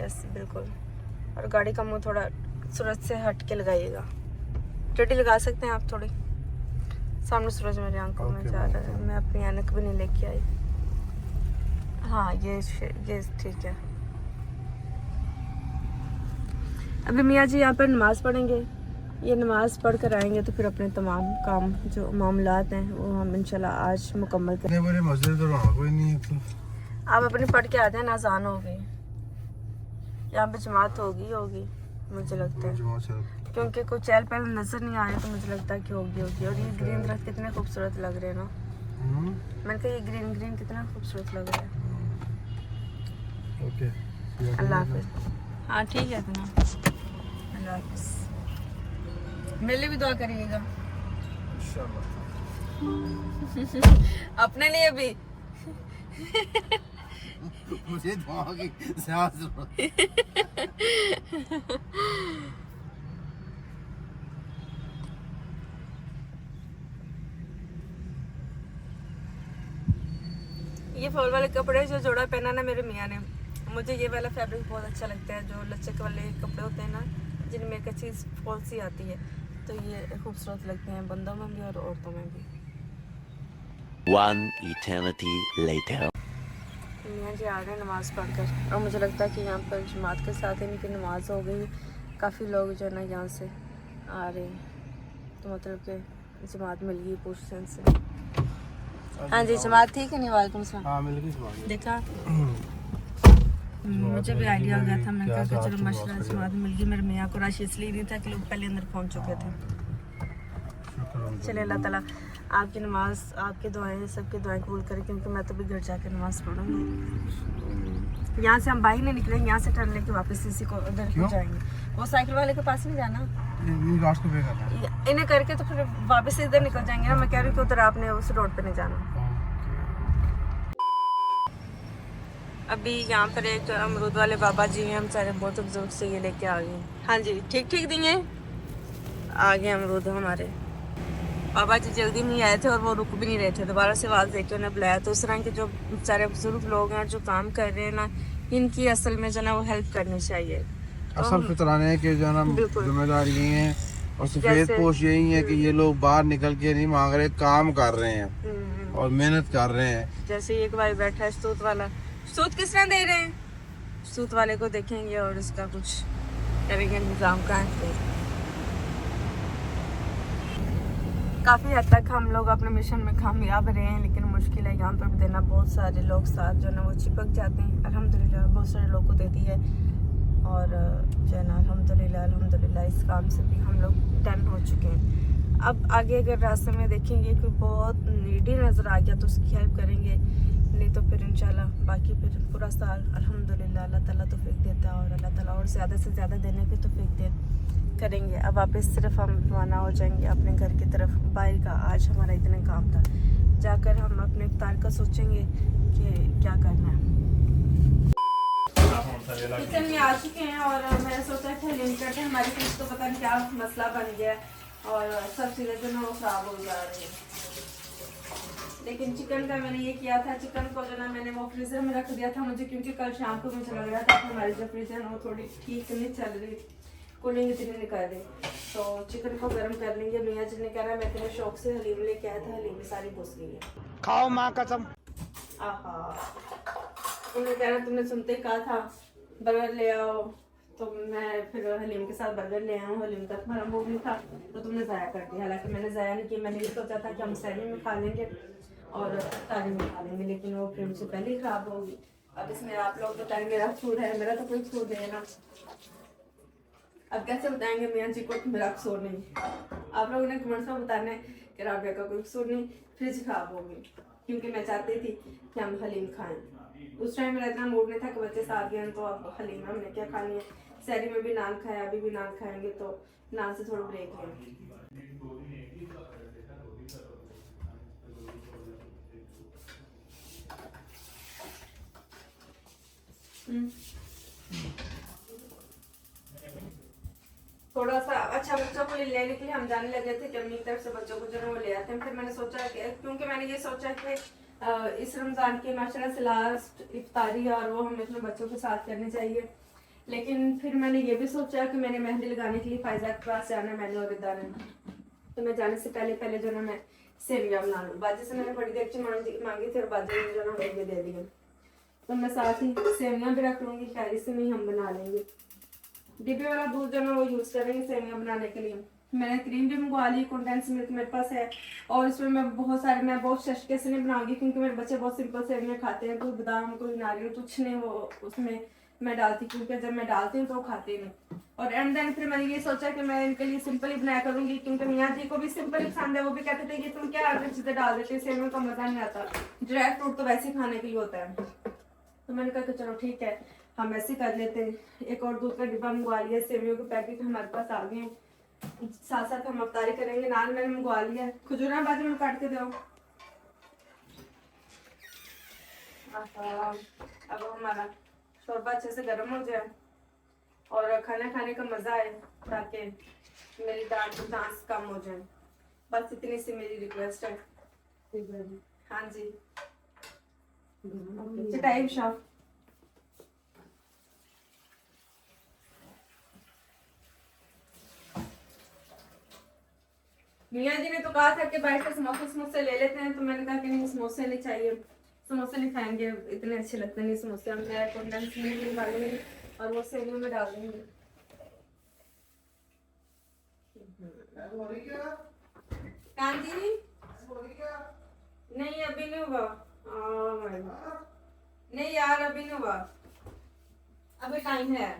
यस बिल्कुल। और गाड़ी का मुंह थोड़ा सूरज से हट के लगाइएगा, टेढ़ी लगा सकते हैं आप थोड़ी। सामने सूरज मेरी आंखों में जा रहा है, मैं अपनी ऐनक भी नहीं लेके आई। हाँ ये ठीक है। अभी मियाँ जी यहाँ पर नमाज पढ़ेंगे, ये नमाज पढ़ कर आएंगे तो फिर अपने तमाम काम जो मामलात हैं वो हम इंशाल्लाह आज मुकम्मल करें। बड़े मस्जिद तो वहाँ कोई नहीं है तो। आप अपनी पढ़ के आते हैं ना, अज़ान हो गई, यहाँ पे जमात होगी मुझे लगता है, क्योंकि कुछ चहल पहल नजर नहीं आ रही, तो मुझे लगता है कि होगी। और ये ग्रीन दरख्त कितने खूबसूरत लग रहे हैं ना, मैंने कहा ये ग्रीन कितना खूबसूरत लग रहा है। ओके अल्लाह हाफिज। हाँ ठीक है ना, अल्लाह हाफिज। मेरे लिए भी दुआ करिएगा अपने लिए भी। मुझे दुआ की ज़्यादा ज़रूरत है। ये फॉल वाले कपड़े जो जोड़ा पहना ना मेरे मियाँ ने, मुझे ये वाला फैब्रिक बहुत अच्छा लगता है, जो लचक वाले कपड़े होते हैं ना जिनमें एक चीज़ फॉल सी आती है, तो ये खूबसूरत लगते हैं बंदों में भी और औरतों में भी। One eternity later. मियाँ जी आ रहे हैं नमाज़ पढ़कर, और मुझे लगता है कि यहाँ पर जमात के साथ इनकी नमाज हो गई। काफ़ी लोग जो है ना यहाँ से आ रहे हैं, तो मतलब कि जमात मिल गई पूछने से। हाँ जी जमात ठीक है नहीं? वालेकुम सलाम। हाँ मिल गई। देखा मुझे भी आइडिया हो गया था, मैंने कहा कि चलो माशाल्लाह जमात मिल गई। मेरे मियाँ को रश इसलिए नहीं था कि लोग पहले अंदर पहुँच चुके थे। चले अल्लाह ताला आपकी नमाज, आपकी दुआएं, सबकी दुआएं कबूल करें, क्योंकि मैं तो भी घर जाकर नमाज पढ़ूंगी। यहाँ से हम बाहर नहीं निकलेंगे, यहाँ से टर्न लेके वापस इसी को उधर को जाएंगे। वो साइकिल वाले के पास नहीं जाना, इन्हें करके तो फिर वापस इधर निकल जाएंगे ना। मैं कह रही हूँ कि उधर आपने उस रोड पे नहीं जाना। अभी यहाँ पर एक जो अमरूद वाले बाबा जी हैं, हम सारे बहुत बुजुर्ग से ये लेके आ गए। हाँ जी ठीक दिए, आ गए अमरूद हमारे। बाबा जी जल्दी नहीं आए थे और वो रुक भी नहीं रहे थे, दोबारा से आवाज़ देके उन्हें बुलाया। तो इस तरह के जो बेचारे बुजुर्ग लोग हैं जो काम कर रहे हैं ना, इनकी असल में जो ना वो हेल्प करनी चाहिए। तो असल फितराने के जो ना जिम्मेदारी यही है, और सफेद पोश यही है कि ये लोग बाहर निकल के नहीं मांग रहे, काम कर रहे हैं और मेहनत कर रहे हैं। जैसे एक भाई बैठा है सूत वाला, सूत किस तरह दे रहे हैं, सूत वाले को देखेंगे और इसका कुछ करेंगे इंतजाम का है। काफ़ी हद तक हम लोग अपने मिशन में कामयाब रहे हैं, लेकिन मुश्किल है यहाँ पर भी देना। बहुत सारे लोग साथ जो है ना वो चिपक जाते हैं। अल्हम्दुलिल्लाह बहुत सारे लोगों को देती है, और जो है ना अल्हम्दुलिल्लाह इस काम से भी हम लोग डन हो चुके हैं। अब आगे अगर रास्ते में देखेंगे कोई बहुत नीडी नज़र आ गया तो उसकी हेल्प करेंगे, नहीं तो फिर इंशाल्लाह बाकी फिर पूरा साल अल्हम्दुलिल्लाह अल्लाह ताला तौफीक देता है, और अल्लाह ताला और ज़्यादा से ज़्यादा देने की तौफीक करेंगे। अब वापस सिर्फ हम रवाना हो जाएंगे अपने घर की तरफ। बाहर का आज हमारा इतना काम था, जाकर हम अपने इफ्तार का सोचेंगे कि क्या करना है। किचन में आ चुके हैं और मैंने सोचा कि हलीम करते हैं। हमारी फिश तो पता नहीं क्या मसला बन गया है और सब चीज़ें जो ना वो ख़राब हो जा रही हैं। लेकिन चिकन का मैंने ये किया था, चिकन को जो ना मैंने वो फ्रीज़र में रख दिया था मुझे, क्योंकि कल शाम को मुझे लग रहा था कि हमारी जो फ्रिज है वो थोड़ी ठीक नहीं चल रही, कूलिंग इतनी नहीं कर रही। तो चिकन को गर्म कर लेंगे। मियाँ जी ने कह रहा मैं इतने शौक से हलीम लेके आया था, हलीम में सारी घुस गई है। खाओ माँ कसम। आहा, उन्होंने कह रहा तुमने सुनते ही कहा था बर्गर ले आओ, तो मैं फिर हलीम के साथ बर्गर ले आया हूँ। हलीम का तुम्हारा मूड नहीं था तो तुमने ज़ाया कर दिया। हालांकि मैंने ज़ाया नहीं किया, मैंने ये सोचा था कि हम सहरी में खा लेंगे और तारी में खा लेंगे, लेकिन वो फिर मुझसे पहले ही ख़राब होगी। अब इसमें आप लोग बताएंगे मेरा कसूर है, मेरा तो कोई कसूर नहीं है ना। अब कैसे बताएंगे मियाँ जी को कि मेरा कसूर नहीं? आप लोगों ने कमेंट्स में बताना है कि राबिया का कोई कसूर नहीं, फ्रिज खराब होगी, क्योंकि मैं चाहती थी कि हम हलीम खाएं। उस टाइम मेरा इतना मूड नहीं था कि बच्चे साथ गए तो अब हलीम हमने क्या खानी है। सहरी में भी नान खाया, अभी भी नान खाएंगे, तो नान से थोड़ा ब्रेक लें। थोड़ा सा अच्छा बच्चों को लेने के लिए हम जाने लगे थे कि अम्मी की तरफ से बच्चों को जो है वो ले आते हैं। फिर मैंने सोचा कि क्योंकि मैंने ये सोचा कि इस रमज़ान की माशाल्लाह से लास्ट इफ्तारी और वो हमें अपने बच्चों के साथ करनी चाहिए। लेकिन फिर मैंने ये भी सोचा कि मैंने मेहंदी लगाने के लिए फायजा के पास जाना, मैंने और इदा ने, तो मैं जाने से पहले पहले जो ना मैं सेवियाँ बना लूँ। बाजी से मैंने बड़ी देर मांगी थी और बाजी ने जो ना मुझे दे दिए, तो मैं साथ ही सेवियाँ भी रख लूँगी, खैर इसी में ही हम बना लेंगे। डिब्बे वाला दूध जो ना वो यूज़ करेंगे सेवियाँ बनाने के लिए। मैंने क्रीम भी मंगवा ली, कंडेंस मिल्क मेरे पास है, और इसमें मैं बहुत शशके से नहीं बनाऊंगी, क्योंकि मेरे बच्चे बहुत सिंपल सेवियाँ खाते हैं। कोई बादाम, कोई नारियल, कुछ नहीं वो उसमें मैं डालती, क्योंकि जब मैं डालती हूँ तो वो खाते नहीं। और एंड देन फिर मैंने ये सोचा कि मैं इनके लिए सिंपल ही बनाया करूँगी, क्योंकि मियाँ जी को भी सिंपल ही पसंद है। वो भी कहते थे कि तुम क्या अलग चीज़ें डाल देते, सेवियों का मज़ा नहीं आता, ड्राई फ्रूट तो वैसे ही खाने के लिए होता है। तो मैंने कहा कि चलो ठीक है हम ऐसे कर लेते हैं। एक और दूध का डिब्बा मंगवा लिया, सेवियों के पैकेट हमारे पास आ गए हैं, साथ साथ हम अफ्तारी करेंगे। नान मैंने मंगवा लिया है, खजूरा बाजू में काट के दो। अब हमारा शोरबा अच्छे से गर्म हो जाए और खाना खाने का मज़ा आए, ताकि मेरी डांस कम हो जाए। बस इतनी सी मेरी रिक्वेस्ट है। हाँ जी, चटाई शाह। मियाँ जी ने तो कहा था कि बैठ कर समोसे ले लेते हैं, तो मैंने कहा कि नहीं समोसे नहीं चाहिए, समोसे नहीं खाएंगे, इतने अच्छे लगते नहीं समोसे। हम कंडेंस मिल्क निकालेंगे और वो सेवियों में डाल देंगे। कांजी नहीं अभी नहीं हुआ, नहीं यार अभी नहीं हुआ, अभी टाइम है।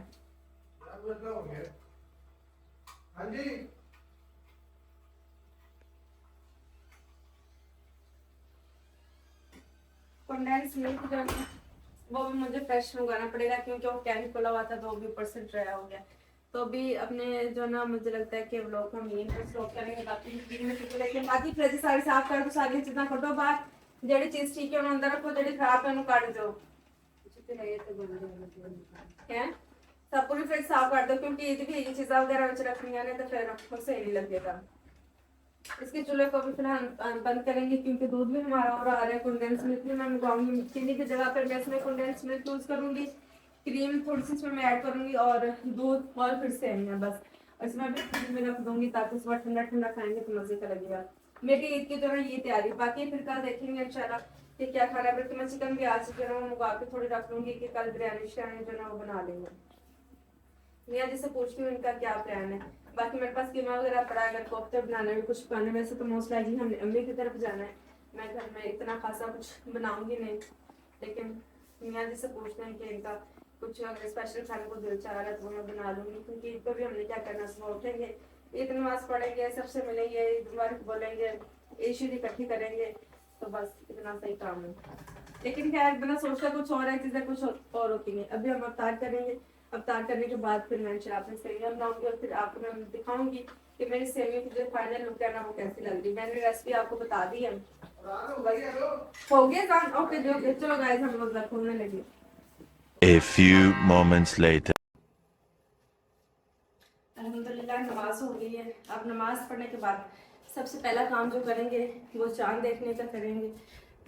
हाँ जी, कंडेंस मिल्क जो है वो भी मुझे फ्रेश मंगाना पड़ेगा, क्योंकि वो कैन खुला हुआ था तो वो भी ऊपर से ड्राई हो गया। तो अभी अपने जो ना मुझे लगता है कि व्लॉग हम यहीं पर स्टॉप करेंगे, बाकी फ्रिज सारी साफ कर दो, सारी चीज़ां कटो बाहर, जेडी चीज़ ठीक है उन्हें अंदर रखो, जेडी खराब है उन्हें काट दो। क्या सब पूरी फ्रिज साफ कर दो, क्योंकि ये भी ये चीज़ें वगैरह बच रखनी है तो फिर सही नहीं लगेगा। इसके चूल्हे को भी फिलहाल बंद करेंगे, क्योंकि दूध भी हमारा और आ रहा है। कंडेंस मिल्क भी मैं मंगवाऊंगी, चीनी की जगह पर मैं इसमें कंडेंस मिल्क यूज़ करूंगी, क्रीम थोड़ी सी इसमें मैं ऐड करूंगी और दूध और फिर सेवियाँ बस। और इसमें भी फ्रिज में रख दूंगी ताकि सुबह ठंडा ठंडा खाएंगे तो मज़े का लगेगा। मेरी ईद की जो है ये तैयारी, बाकी फिर कल देखेंगे इंशाल्लाह कि क्या खाना है। बल्कि मैं चिकन भी आज जो है वो मंगवा के थोड़ी रख लूँगी कि कल बिरयानी शिरयानी जो है वो बना लेंगे। मियाँ जी से पूछती हूँ इनका क्या प्लान है। बाकी मेरे पास कीमा वगैरह पड़ा है, अगर कोफ्ते बनाना है कुछ बनाना, वैसे तो मोस्ट लाइकली हमने अम्मी की तरफ जाना है, मैं घर में इतना खासा कुछ बनाऊंगी नहीं, लेकिन मियाँ जी से पूछते हैं कि इनका कुछ अगर स्पेशल खाने को दिल चाह रहा है तो मैं बना लूँगी। क्योंकि ईद पर भी हमने क्या करना, सुबह उठेंगे, ईद नमाज पढ़ेंगे, सबसे मिलेंगे, ईद मुबारक बोलेंगे, ईद इकट्ठी करेंगे, तो बस इतना सही काम है। लेकिन क्या बिना सोचता कुछ और है, चीज़ें कुछ और होती हैं। अभी हम अवतार करेंगे, अवतार करने के बाद फिर मैं आपने सेवियाँ बनाऊंगी और फिर आपको मैं दिखाऊंगी कि मेरी सेवियों की जो फाइनल लुक है ना वो कैसी लग रही है। मैंने रेसिपी आपको बता दी है। हो गया काम, ओके जो चलो गाइस हम लोग खोलने लगे। A few moments later. अल्हम्दुलिल्लाह नमाज हो गई है। अब नमाज पढ़ने के बाद सबसे पहला काम जो करेंगे वो चांद देखने का करेंगे।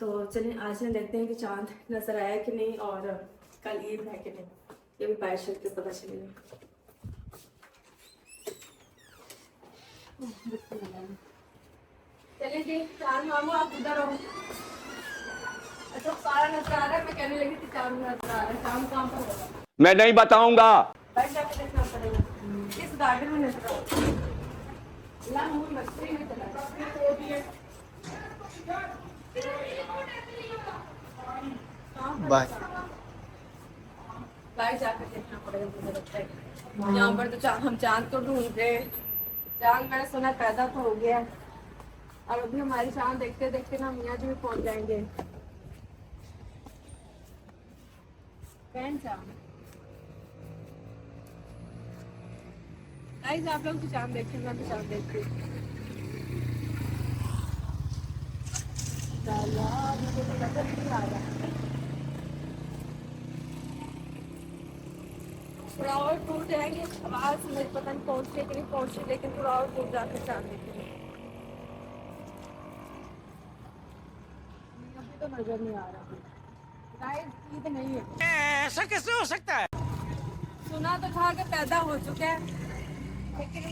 तो चलिए आज हम देखते हैं कि चांद नज़र आया कि नहीं और कल ईद है कि नहीं, ये भी बारिश से पता चलेगा। चलिए जी, चांद मामू आप उधर हो। अच्छा सारा नजर आ रहा है, मैं कहने लगी थी चांद नजर आ रहा है, चांद कहाँ पर होगा मैं नहीं बताऊंगा। बैठ जाके देखना पड़ेगा। इस गार्डन में नजर आ रहा है। ला मुझे मछली में चला बाय। बाहर जाकर देखना पड़ेगा मुझे लगता है। यहाँ पर तो हम चांद को ढूंढ रहे हैं। चांद मैंने सुना पैदा तो हो गया और अभी हमारी चांद देखते देखते ना मियाँ जी भी पहुंच जाएंगे। चांद गाइस आप लोग भी चांद देखते हैं, मैं भी चांद देखती हूँ। मुझे तो नजर नहीं आ रहा। थोड़ा और दूर जाएंगे, आवाज मेरे पता नहीं पहुंचती कि नहीं पहुंचती, लेकिन थोड़ा और दूर जाकर चांद देखेंगे। अभी तो नजर नहीं आ रहा। गाइस ईद नहीं है। ऐसा कैसे हो सकता है? सुना तो था कि पैदा हो चुका है, लेकिन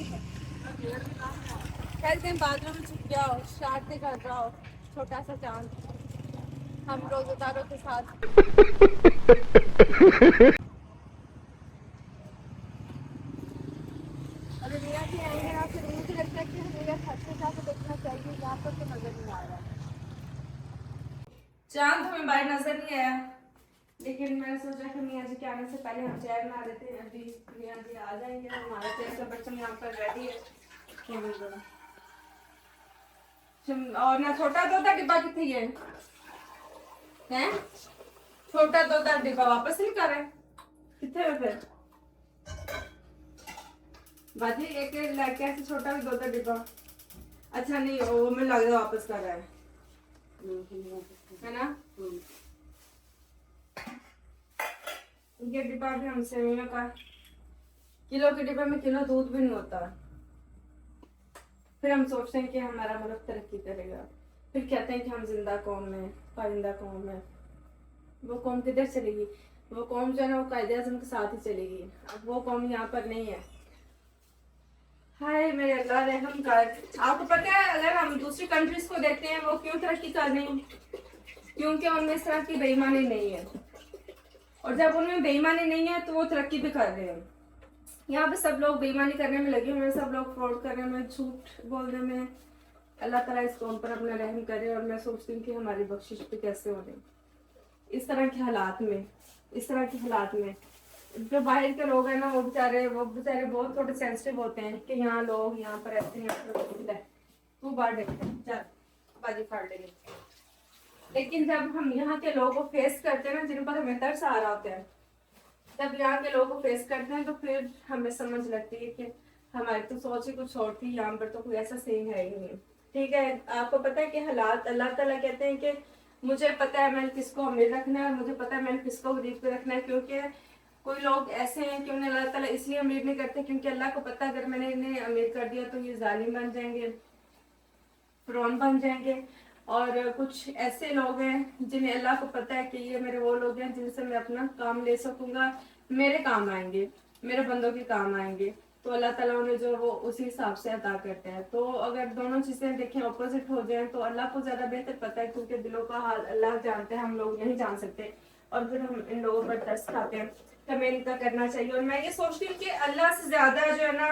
खैर दिन बादलों में छुप गया हो, शरारतें कर रहा हो छोटा सा चांद हम रोजेदारों के साथ। अरे मियाँ जी आएंगे ना, फिर मुझे लगता है कि हमें छत से जाकर देखना चाहिए। यहाँ पर तो नजर नहीं आ रहा है चांद, हमें बाहर नजर नहीं आया, लेकिन मैंने सोचा कि मियाँ जी के आने से पहले हम चाय बना देते हैं। अभी मियाँ जी आ जाएंगे, हमारा चाय का बर्तन यहाँ पर रेडी है। और ना छोटा तोता डिब्बा कितनी है हैं? छोटा तोता डिब्बा वापस नहीं कर रहे कितने में फिर बाजी एक लेके ऐसे छोटा भी तोता डिब्बा। अच्छा नहीं वो मैं लग रहा वापस कर रहा है ना। ये डिब्बा भी हमसे मिला का किलो के डिब्बे में किलो दूध भी नहीं होता। फिर हम सोचते हैं कि हमारा मुल्क तरक्की करेगा, फिर कहते हैं कि हम जिंदा कौम है, पारिंदा कौम है। वो कौम किधर चलेगी? वो कौम जो है ना वो कायदे आज़म के साथ ही चलेगी। अब वो कौम यहाँ पर नहीं है। हाय मेरे अल्लाह रहम कर। आपको पता है अगर हम दूसरी कंट्रीज को देखते हैं वो क्यों तरक्की कर रही हैं? क्योंकि उनमें इस तरह की बेईमानी नहीं है, और जब उनमें बेईमानी नहीं है तो वो तरक्की भी कर रहे हैं। यहाँ पे सब लोग बेईमानी करने में लगे हुए हैं, सब लोग फ्रॉड करने में, झूठ बोलने में। अल्लाह ताला इस कौम पर अपना रहम करे। और मैं सोचती हूँ कि हमारी बख्शिश भी कैसे हो रही इस तरह के हालात में। इस तरह के हालात में जो बाहर के लोग हैं ना वो बेचारे बहुत थोड़े सेंसिटिव होते हैं कि यहाँ लोग यहाँ पर ऐसे तू बाहर देखते हैं चल बाजी फाड़ लेंगे। लेकिन जब हम यहाँ के लोगों को फेस करते हैं ना, जिन पर हमें तरस आ रहा होता है, जब यहाँ के लोगों को फेस करते हैं तो फिर हमें समझ लगती है कि हमारी तो सोच ही कुछ और थी, यहाँ पर तो कोई ऐसा सीन है ही नहीं। ठीक है, आपको पता है कि हालात, अल्लाह ताला कहते हैं कि मुझे पता है मैंने किसको अमीर रखना है और मुझे पता है मैंने किसको गरीब पे रखना है। क्योंकि कोई लोग ऐसे हैं कि उन्हें अल्लाह ताला इसलिए अमीर नहीं करते क्योंकि अल्लाह को पता है अगर मैंने इन्हें अमीर कर दिया तो ये जालिम बन जाएंगे, फिरौन बन जाएंगे। और कुछ ऐसे लोग हैं जिन्हें अल्लाह को पता है कि ये मेरे वो लोग हैं जिनसे मैं अपना काम ले सकूंगा, मेरे काम आएंगे, मेरे बंदों के काम आएंगे। तो अल्लाह ताला उन्हें जो वो उसी हिसाब से अदा करते हैं। तो अगर दोनों चीज़ें देखें ऑपोजिट हो जाएं तो अल्लाह को ज़्यादा बेहतर पता है, क्योंकि दिलों का हाल अल्लाह जानते हैं, हम लोग नहीं जान सकते। और फिर हम इन लोगों पर तरस खाते हैं, हमें इनका करना चाहिए। और मैं ये सोचती हूँ कि अल्लाह से ज़्यादा जो है ना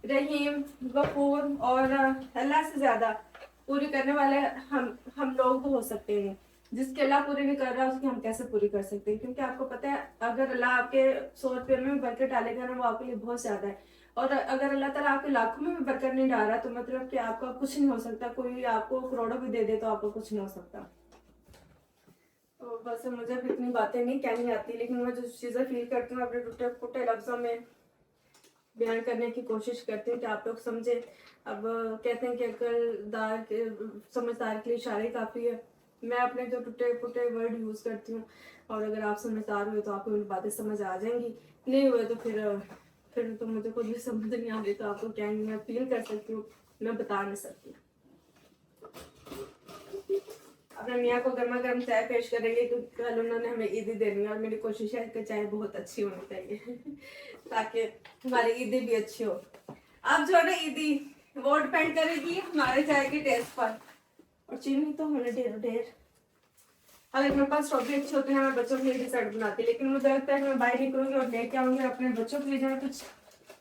रहीम, गफूर और अल्लाह से ज़्यादा पूरी करने वाले हम लोग तो हो सकते हैं। जिसके अल्लाह पूरी नहीं कर रहा उसकी हम कैसे पूरी कर सकते हैं? क्योंकि आपको पता है अगर अल्लाह आपके 100 रुपये में बरकत डालेगा ना वो आपके लिए बहुत ज्यादा है। और अगर अल्लाह ताला आपके लाखों में भी बरकत नहीं डाल रहा तो मतलब कि आपका कुछ नहीं हो सकता। कोई आपको करोड़ों भी दे दे तो आपको कुछ नहीं हो सकता। तो बस मुझे भी इतनी बातें नहीं कहनी आती, लेकिन मैं जो चीज़ें फील करती हूँ अपने टूटे फूटे लफ्जों में बयान करने की कोशिश करती हूँ कि आप लोग समझे। अब कहते हैं कि अकलदार के समझदार के लिए इशारे काफ़ी है। मैं अपने जो टूटे फूटे वर्ड यूज़ करती हूँ, और अगर आप समझदार हुए तो आपको मेरी बातें समझ आ जाएंगी, नहीं हुए तो फिर तो मुझे खुद भी समझ नहीं आ रही, तो आपको क्या मैं फील कर सकती हूँ, मैं बता नहीं सकती। अपने मियाँ को गर्मा गर्म चाय पेश करेंगे क्योंकि कल उन्होंने हमें ईदी देनी है, और मेरी कोशिश है कि चाय बहुत अच्छी होनी चाहिए ताकि हमारी ईदी भी अच्छी हो। अब जो है ना ईदी वो डिपेंड करेगी हमारे चाय के टेस्ट पर, और चीनी तो होने ढेर। अगर मेरे पास स्ट्रॉबेरी अच्छी होती है मैं बच्चों के लिए डिजर्ट बनाती, लेकिन मुझे लगता है कि मैं बाहर निकलूंगी और लेके आऊंगी अपने बच्चों के लिए जो है कुछ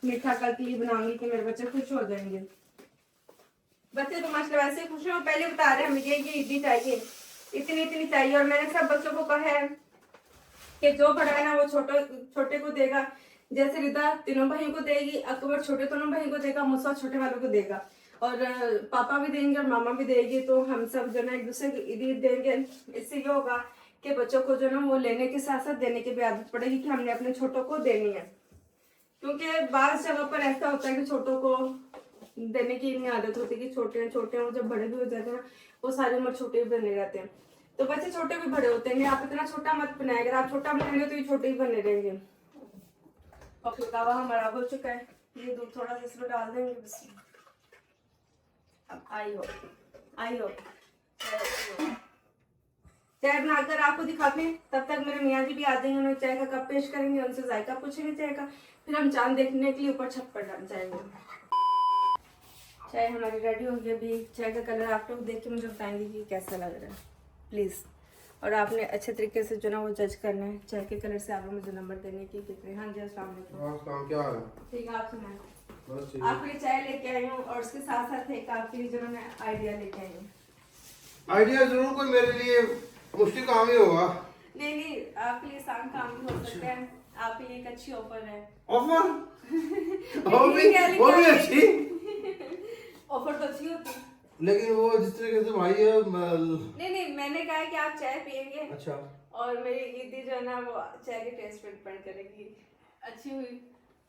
मीठा कल के लिए बनाऊंगी कि मेरे बच्चे खुश हो जाएंगे। बच्चे तो माशाल्लाह वैसे ही खुश हैं, पहले बता रहे हैं हमें ये ईदी चाहिए, इतनी चाहिए, और मैंने सब बच्चों को कहा है कि जो बड़ा है ना वो छोटे को देगा, जैसे रिदा तीनों भाइयों को देगी, अकबर छोटे दोनों भाइयों को देगा, मुसा छोटे वालों को देगा, और पापा भी देंगे और मामा भी देगी, तो हम सब जो ना एक दूसरे को ईदी देंगे। इससे ये होगा कि बच्चों को जो ना वो लेने के साथ साथ देने की भी आदत पड़ेगी कि हमने अपने छोटों को देनी है, क्योंकि बाज़ जगह पर ऐसा होता है कि छोटों को देने की नहीं आदत होती कि छोटे हैं और जब बड़े भी हो जाते हैं वो सारी उम्र छोटे भी बने रहते हैं, तो बच्चे छोटे भी बड़े होते हैं। आप इतना छोटा मत बनाए, अगर आप छोटा बनाएंगे तो ये छोटे ही बने रहेंगे। और फिकावा हमारा हो चुका है, ये दूध थोड़ा सा इसमें डाल देंगे बस। अब आई हो चाय बनाकर आपको दिखाते हैं, तब तक मेरे मियाँ जी भी आ जाएंगे, उन्हें चाय का कप पेश करेंगे, उनसे जायका पूछेंगे चाय का, फिर हम चांद देखने के लिए ऊपर छत पर जाएंगे। चाय हमारी रेडी हो गई, अभी चाय का कलर आप लोग देख के मुझे बताएंगे कि कैसा लग रहा है प्लीज़, और आपने अच्छे तरीके से जो ना वो जज करना है, चाय के कलर से आपने मुझे नंबर देने की कितने। हाँ जी अस्सलाम वालेकुम। क्या है? ठीक है आप सुनाएं। आपके लिए चाय लेके आई हूँ और उसके साथ साथ एक आपके लिए जो मैं आइडिया लेके आई हूँ। आइडिया जरूर कोई मेरे लिए मुश्किल काम ही होगा। नहीं आपके लिए आसान काम भी हो सकता है, आपके लिए एक अच्छी ऑफर है। ऑफर? वो भी अच्छी। ऑफर तो अच्छी होती है, लेकिन वो जिस तरीके से भाई है नहीं मैंने कहा कि आप चाय पियेंगे। अच्छा। और मेरी ईदी जो है ना वो चाय के टेस्ट पे डिपेंड करेगी, अच्छी हुई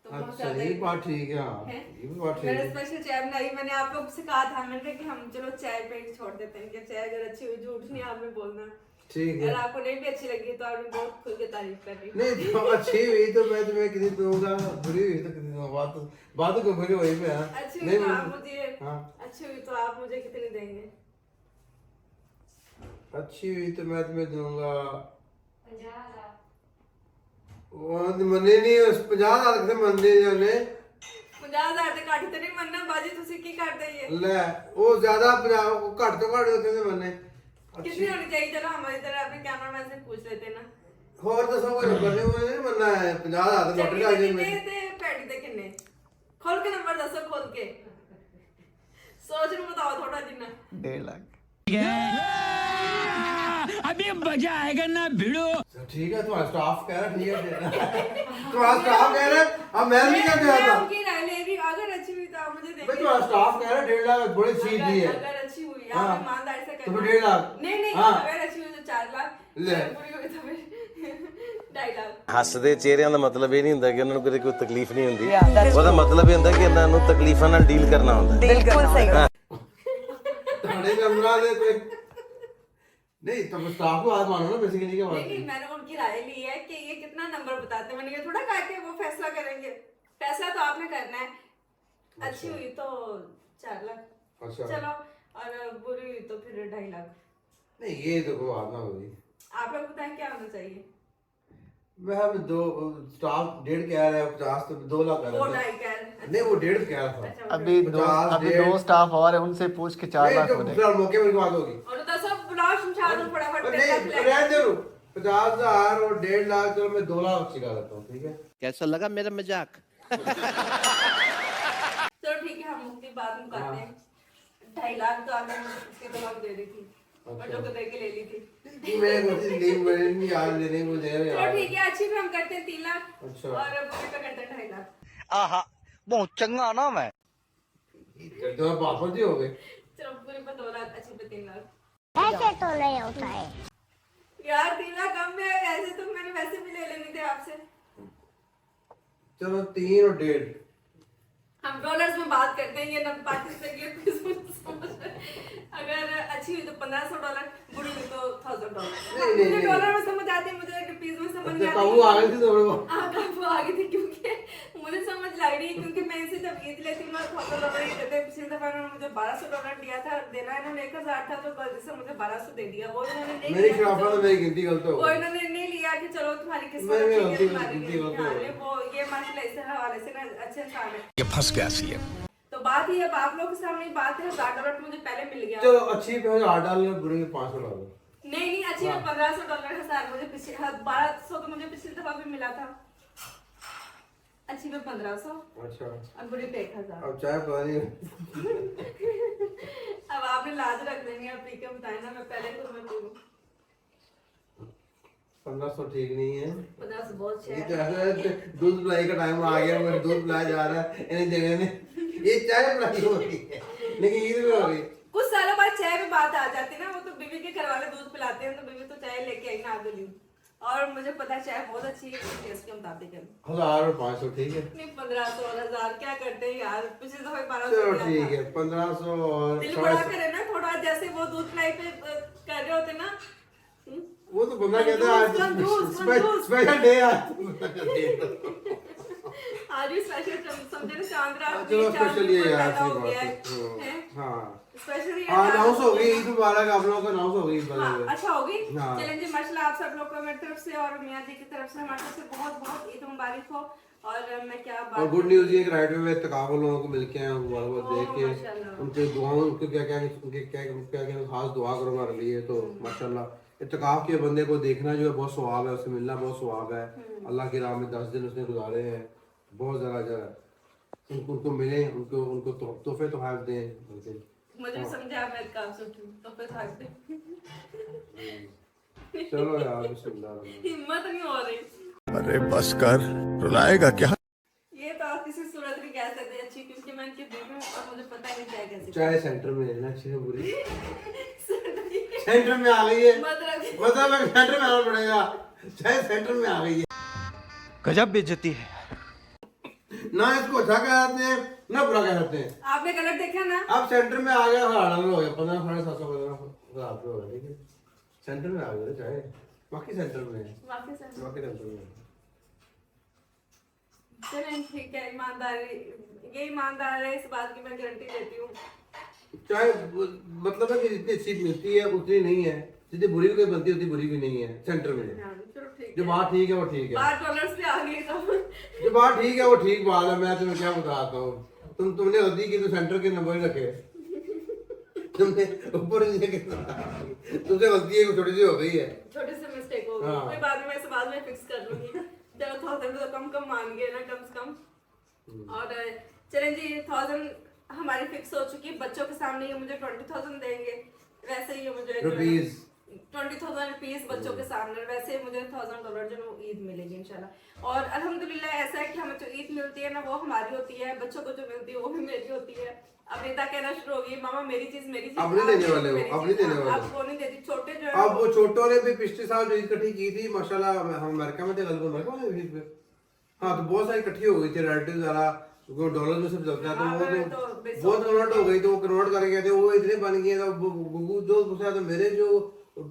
तो बहुत अच्छा ज्यादा ये बात ठीक है। हाँ है। ये भी बात ठीक मैंने है। स्पेशल चाय बनाई, मैंने आप लोग से कहा था, मैंने कहा कि हम चलो चाय पे छोड़ देते हैं कि चाय अगर अच्छी हुई, झूठ नहीं आपने बोलना, ठीक है। अगर आपको नहीं भी अच्छी लगी तो आपने बहुत खुल के तारीफ कर रही। नहीं तो अच्छी हुई तो मैं तुम्हें किसी दूंगा, बुरी हुई तो किसी दूंगा, बात को बुरी वही पे है। अच्छी हुई तो आप मुझे, अच्छी हुई तो आप मुझे कितने देंगे? अच्छी हुई तो मैं तुम्हें दूंगा 50,000। मने नहीं 50,000 से मनने जाने 50,000 ਤੇ ਘੱਟ ਤੇ ਨਹੀਂ ਮੰਨਣਾ ਬਾਜੀ, ਤੁਸੀਂ ਕੀ ਕਰਦੇ ਇਹ? ले वो ज्यादा 50 घट तो घट कैसे मने। कितनी होनी चाहिए? चलो हमारी तरह अपने कैमरामैन से पूछ लेते ना। ਹੋਰ ਦੱਸੋ ਕੋਈ ਨੰਬਰ ਨਹੀਂ ਮੰਨਣਾ ਹੈ 50,000 ਦੇ ਨੋਟ ਆ ਜੇ ਕਿੰਨੇ ਤੇ ਪੈੜੀ ਦੇ ਕਿੰਨੇ? ਖੋਲ ਕੇ ਨੰਬਰ ਦੱਸੋ, ਖੋਲ ਕੇ सोच में बताओ थोड़ा जिन्ना 1.5 लाख। अभी मजा आएगा ना भिड़ो। ठीक है तुम्हारा स्टाफ कह रहा ठीक है तुम्हारा स्टाफ कह रहा अब मैं नहीं क्या कह रहा था। उनकी राय ले रही, अगर अच्छी हुई तो आप मुझे देंगे। भाई तुम्हारा स्टाफ कह रहा 1.5 लाख बड़ी चीज दी है। अगर अच्छी हुई आप ईमानदारी से तो करना। 1.5 लाख नहीं अगर अच्छी हुई तो 4 लाख, ले पूरी हुई तो फिर 2.5 लाख। ਹੱਸਦੇ ਚਿਹਰਿਆਂ ਦਾ ਮਤਲਬ ਇਹ ਨਹੀਂ ਹੁੰਦਾ ਕਿ ਉਹਨਾਂ ਨੂੰ ਕਦੇ ਕੋਈ ਤਕਲੀਫ ਨਹੀਂ ਹੁੰਦੀ, ਉਹਦਾ ਮਤਲਬ ਇਹ ਹੁੰਦਾ ਕਿ ਇਹਨਾਂ ਨੂੰ ਤਕਲੀਫਾਂ ਨਾਲ ਡੀਲ ਕਰਨਾ ਹੁੰਦਾ। बिल्कुल सही। ਤੁਹਾਡੇ ਮੈਂਬਰਾਂ ਦੇ ਤੇ नहीं तब स्टाफ को हाथ मानो ना बेसिकली क्या बात है। नहीं मैंने उनकी राय ली है कि ये कितना नंबर बताते हैं, मैंने ये थोड़ा कहा कि वो फैसला करेंगे, फैसला तो आपने करना है। अच्छी हुई तो 4 लाख, अच्छा चलो, और बुरी हुई तो फिर 2.5 लाख। नहीं ये तो कोई बात ना होगी। आप लोग बताएं क्या होना चाहिए? मैं अब दो स्टाफ 1.5 कह रहा है 50 तो 2 लाख कर वो रहा 2.5 कह रहे हैं। नहीं वो 1.5 कह रहा था। अच्छा, अभी दो स्टाफ और है, उनसे पूछ के 4 लाख हो जाएगा। मौके पर बात होगी और तो सब बुलाओ शमशाद में फटाफट नहीं रहने दो 50,000 और 1.5 लाख चलो मैं 2 लाख चिका देता हूँ ठीक है। कैसा लगा मेरा मजाक? चलो ठीक है हम मुक्ति बाद में करते हैं। 2.5 लाख तो आपने उसके दबाव दे रही थी और जो को दे के ले ली थी। मैं कुछ नहीं याद लेने को दे रहे चलो ठीक है, अच्छी भी हम करते हैं 3 लाख अच्छा। और बुरी का करते हैं 2.5 लाख। आहा बहुत चंगा ना मैं तो वापस ही हो गए। चलो बुरी पर 2 लाख, अच्छी पे 3 लाख। ऐसे तो नहीं होता है यार 3 लाख कम में है, ऐसे तो मैंने वैसे भी ले लेनी थी आपसे। चलो 3 और 1.5 हम डॉलर्स में बात करते हैं, ये ना पाकिस्तान के लिए कुछ समझ। अगर अच्छी हुई तो $1,500, बुरी हुई तो $1000। मुझे डॉलर में समझ आती है, मुझे रुपीज में समझ नहीं काबू आ आती। गई थी थोड़े बहुत। काबू आ गई थी क्योंकि मुझे समझ लग रही है, क्योंकि मैं इनसे जब ईद लेती हूँ $1000 ही देते। पिछली दफा इन्होंने मुझे $1200 दिया था, देना इन्होंने 1000 था, तो गलती से मुझे 1200 दे दिया। वो इन्होंने नहीं मेरी लिया, शराफत में मेरी गिनती गलत हो वो गई। इन्होंने नहीं लिया कि चलो तुम्हारी किस्मत नहीं, अच्छी है, गलती- तुम्हारी गलती- गलती हो गई। वो ये माशाल्लाह इस हवाले से ना अच्छे इंसान है। ये फंस गया सी है। तो बात ये अब आप लोगों के सामने बात है, $1000 मुझे पहले मिल गया। चलो अच्छी पे $8, बुरी पे $500। नहीं अच्छी में $1500 हजार मुझे पिछले 1200 तो मुझे पिछली दफा भी मिला था। अच्छी में 1500 अच्छा, और बुरी पे 1000। अब चाय पता नहीं। अब आपने लाज रख देनी है, पी के बताए ना, मैं पहले तो मैं पीऊं। 1500 ठीक नहीं है। 1500 बहुत ये है। तो ऐसा है, दूध पिलाई का टाइम आ गया, मुझे दूध पिलाया जा रहा है इन्हें देने में। ये चाय पिलाई हो रही है, लेकिन ईद में हो रही है। कुछ सालों बाद चाय में बात आ जाती है ना, वो तो बीवी के घर वाले दूध पिलाते हैं, तो बीवी तो चाय लेके आई ना आगे ली। और मुझे पता है चाय बहुत अच्छी है, टेस्ट के मुताबिक है। 1000 और 500 ठीक है। नहीं 1500 और 1000 क्या करते हैं यार, पिछली दफा 1200 चलो दिया ठीक था। है, 1500 और दिल बड़ा करे ना थोड़ा, जैसे वो दूध पिलाई पे कर रहे होते ना। वो तो बंदा कहता है कंजूस। स्पेशल डे आज। आज भी स्पेशल समझे ना, चांद रात चलो स्पेशल ये यार पैदा सही हो गया है। बात है। हाँ स्पेशल अनाउंस हो गई ईद मुबारक, आप लोगों को अनाउंस हो गई। हाँ, अच्छा होगी। हाँ। चलें जी, माशाल्लाह आप सब लोग को मेरी तरफ से और मियां जी की तरफ से हमारी तरफ से बहुत बहुत ईद मुबारक हो। और मैं क्या बात और गुड न्यूज़ ये कि राइट वे में इत्तेकाफ लोगों को मिलके आए, मुबारक देख के माशाल्लाह। उनके दुआओं, उनके क्या क्या खास दुआ करो हमारे लिए। तो माशाल्लाह इत्तेकाफ के बंदे को देखना जो है बहुत सवाब है, उससे मिलना बहुत सवाब है। अल्लाह की राह में 10 दिन उसने गुजारे हैं, बहुत ज़रा जरा उनको मिले, उनको तोहफे तोहफ दें। मुझे भी समझा, मैं काम सुनूं तो फिर थक दे। चलो यार बिस्मिल्लाह। हिम्मत नहीं हो रही। अरे बस कर, रुलाएगा क्या? ये तो आप किसी सूरत नहीं कह सकते अच्छी, क्योंकि मैं इनकी बीवी हूं और मुझे पता ही नहीं चाय कैसी। चाय सेंटर में है ना, अच्छी है बुरी। सेंटर में आ गई है, मतलब सेंटर में आना पड़ेगा। चाय सेंटर में आ गई है। गजब बेइज्जती है। ना इसको अच्छा कहते हैं ना बुरा कहते हैं। आपने कलर देखा ना? अब सेंटर में आ गया, $8 हो गया, 1500-700 हो गया। ठीक है, सेंटर में आ गया चाहे, बाकी सेंटर में है, वाकई से बाकी सेंटर में है। चलें ठीक है, ईमानदारी ये ईमानदार है, इस बात की मैं गारंटी देती हूँ। चाहे मतलब है कि जितनी सीट मिलती है उतनी नहीं है, जितनी बुरी भी बनती है उतनी बुरी भी नहीं है सेंटर में। हाँ, चलो ठीक जो है। बात ठीक है वो ठीक है, $8 पे आ गई तो जो बात ठीक है वो ठीक बात है। मैं तुम्हें क्या बताता हूँ, तुमने गलती की तो सेंटर के नंबर ही रखे, तुमने ऊपर नीचे तुमसे गलती है, छोटी सी हो गई है, छोटी सी मिस्टेक हो गई, हाँ। कोई बात नहीं, मैं इसे बाद में फिक्स कर लूंगी। चलो 1000 तो कम मान गए ना, कम से कम। और चलें जी, 1000 हमारी फिक्स हो चुकी है। बच्चों के सामने ये मुझे 20,000 देंगे, वैसे ही ये मुझे रुपीज 20,000 रुपीज बच्चों के सामने, वैसे ही मुझे $1000 जो वो ईद मिलेगी इंशाल्लाह। और अल्हम्दुलिल्लाह ऐसा है कि हमें जो ईद मिलती है ना वो हमारी होती है, बच्चों को जो मिलती है वो भी मेरी होती है। अब नेता कहना शुरू होगी, मामा मेरी चीज मेरी चीज। अब नहीं देने वाले हो, अब नहीं देने वाले। अब वो नहीं देती, छोटे जो है अब वो छोटों ने भी पिछले साल जो ईद इकट्ठी की थी माशाल्लाह, हम अमेरिका में थे, अमेरिका में ईद पे, हाँ तो बहुत सारी इकट्ठी हो गई थी रिलेटिव, जरा डॉलर में सब चलता है तो वो तो बहुत कन्वर्ट हो गई, तो वो कन्वर्ट कर गए थे, वो इतने बन गए तो जो पूछा तो मेरे जो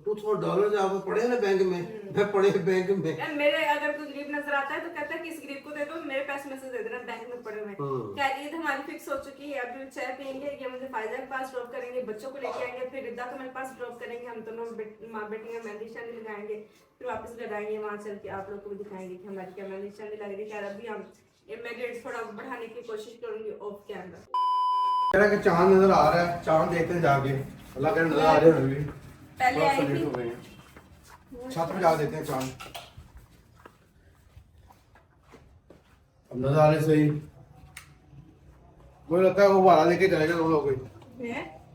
$200 है आपको पड़े ना बैंक में, मैं पड़े बैंक में। यार मेरे अगर कोई गरीब नजर आता है तो कहता है कि इस गरीब को दे दो, मेरे पैसे में से दे देना, बैंक में पड़े हुए। क्या ईद हमारी फिक्स हो चुकी है। अब चाय पियेंगे, ये मुझे फायदा के पास ड्रॉप करेंगे, बच्चों को लेके आएंगे, फिर रिद्दा को मेरे पास ड्रॉप करेंगे, हम दोनों माँ बेटियां मेहंदी शादी लगाएंगे, फिर वापस घर आएंगे, वहाँ चल के आप लोग को भी दिखाएंगे कि हमारी क्या मेहंदी शादी लग रही है। क्या अभी हम मैं रेट थोड़ा बढ़ाने की कोशिश करूंगी ऑफ कैमरा। कह रहा कि चांद नजर आ रहा है, चांद देखते हैं जाके, अल्लाह करे नजर आ रहे हैं अभी। पहले बहुत आई लेट हो थी, गए हैं, छत पे जा देते हैं चांद, अब नजारे सही। मुझे लगता है वो भाड़ा लेके चलेगा तुम लोग कोई,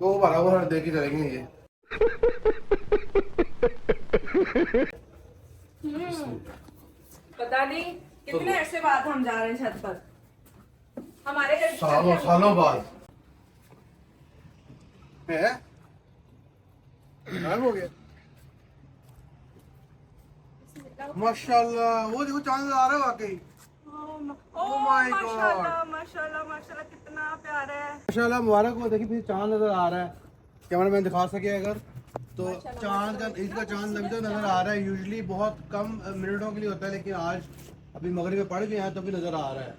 वो भाड़ा वो दे के चलेंगे ये। पता नहीं कितने अरसे बाद हम जा रहे हैं छत पर, हमारे घर सालों बाद है, गायब हो गया। माशाल्लाह वो देखो चांद नजर आ रहा है वाकई। ओह my God. माशाल्लाह माशाल्लाह माशाल्लाह, कितना प्यारा है। माशाल्लाह मुबारक हो, देखिए पीछे चांद नजर आ रहा है, कैमरा मैन दिखा सके अगर, तो चांद का ईद का चांद लगता नजर आ रहा है। यूजुअली बहुत कम मिनटों के लिए होता है, लेकिन आज अभी मगरिब में पड़ गए हैं तो भी नज़र आ रहा है।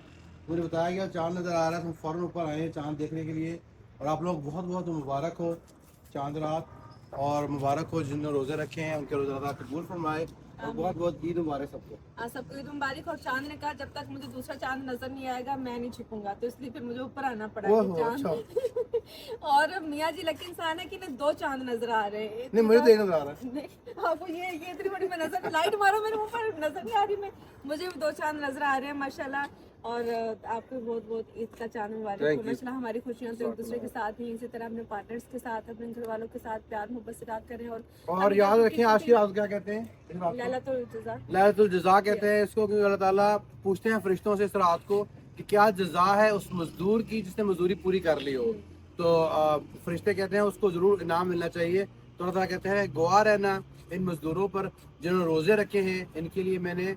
मुझे बताया गया चांद नज़र आ रहा है, तो हम फ़ौरन ऊपर आए हैं चांद देखने के लिए। और आप लोग बहुत बहुत मुबारक हो चांद रात, और मुबारक हो जिन्होंने रोज़े रखे हैं, उनके रोज़ा अदा कबूल फरमाए, और बहुत बहुत ईद मुबारक सबको। सबको ईद मुबारक। और चांद ने कहा जब तक मुझे दूसरा चांद नजर नहीं आएगा मैं नहीं छुपूंगा, तो इसलिए फिर मुझे ऊपर आना पड़ा ओहो, है चांद। अच्छा। और मियाँ जी लकी इंसान है कि इन्हें 2 चांद नजर आ रहे हैं। नहीं, मुझे तो एक नज़र आ रहा है। नहीं, आपको ये इतनी बड़ी मैं नजर लाइट मारो मेरे मुंह पर नजर नहीं आ रही। मैं मुझे भी 2 चांद नजर आ रहे हैं माशाल्लाह। और आपको बहुत बहुत ईद का चांद मुबारक हो। माशाल्लाह हमारी खुशियां तो एक दूसरे के साथ ही इसी तरह अपने पार्टनर्स के साथ अपने घर वालों के साथ प्यार मोहब्बत से रात करें। और याद रखें आज की रात क्या कहते हैं, लैलतुल जज़ा कहते हैं इसको, क्योंकि अल्लाह ताला पूछते हैं फरिश्तों से इस रात को कि क्या जज़ा है उस मजदूर की जिसने मजदूरी पूरी कर ली हो। तो फरिश्ते कहते हैं उसको ज़रूर इनाम मिलना चाहिए। तो अल्लाह ताला कहते हैं गवाह रहना इन मजदूरों पर जिन्होंने रोज़े रखे हैं, इनको मैंने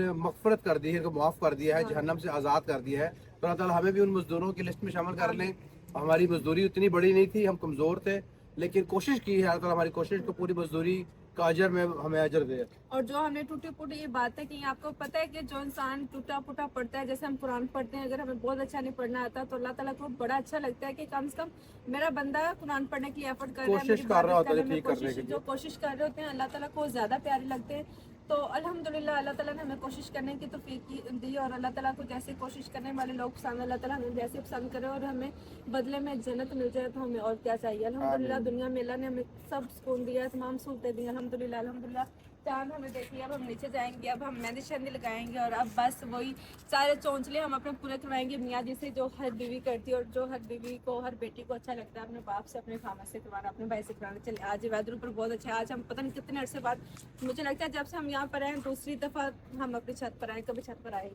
मग़फ़रत कर दी है, इनको माफ़ कर दिया है, जहन्नम से आज़ाद कर दिया है। तो अल्लाह ताला हमें भी उन मजदूरों की लिस्ट में शामिल कर लें। हमारी मजदूरी उतनी बड़ी नहीं थी, हम कमज़ोर थे, लेकिन कोशिश की है। अल्लाह ताला हमारी कोशिश को पूरी मजदूरी का अजर में हमें अजर दे। और जो हमने टूटी फूटी ये बातें की, आपको पता है कि जो इंसान टूटा फूटा पढ़ता है, जैसे हम कुरान पढ़ते हैं, अगर हमें बहुत अच्छा नहीं पढ़ना आता तो अल्लाह ताला को बड़ा अच्छा लगता है कि कम से कम मेरा बंदा कुरान पढ़ने के लिए एफर्ट कर रहा है, कोशिश कर रहा होता है ठीक करने के लिए। जो कोशिश कर रहे होते हैं अल्लाह ताला को ज़्यादा प्यारे लगते हैं। तो अल्हम्दुलिल्लाह अल्लाह ताला ने हमें कोशिश करने की तौफीक दी, और अल्लाह ताला को जैसे कोशिश करने वाले लोग पसंद, अल्लाह ताला हमें वैसे पसंद करे और हमें बदले में जन्नत मिल जाए तो हमें और क्या चाहिए। अल्हम्दुलिल्लाह दुनिया में अल्लाह ने हमें सब सुकून दिया, तमाम सहूलतें दी। अल्हम्दुलिल्लाह अल्हम्दुलिल्लाह चांद हमें देखिए। अब हम नीचे जाएंगे, अब हम मेहंदी शहंदी लगाएंगे, और अब बस वही सारे चौंचले हम अपने पूरे करवाएंगे मियाँ जी से, जो हर बीवी करती है और जो हर बीवी को हर बेटी को अच्छा लगता है अपने बाप से, अपने खामा से करवाना, अपने भाई से करवाना। चलिए आज वेदर ऊपर बहुत अच्छा है। आज हम पता नहीं कितने अरसे बाद, मुझे लगता है जब से हम यहाँ पर आए दूसरी दफ़ा हम अपनी छत पर आए, कभी छत पर आए।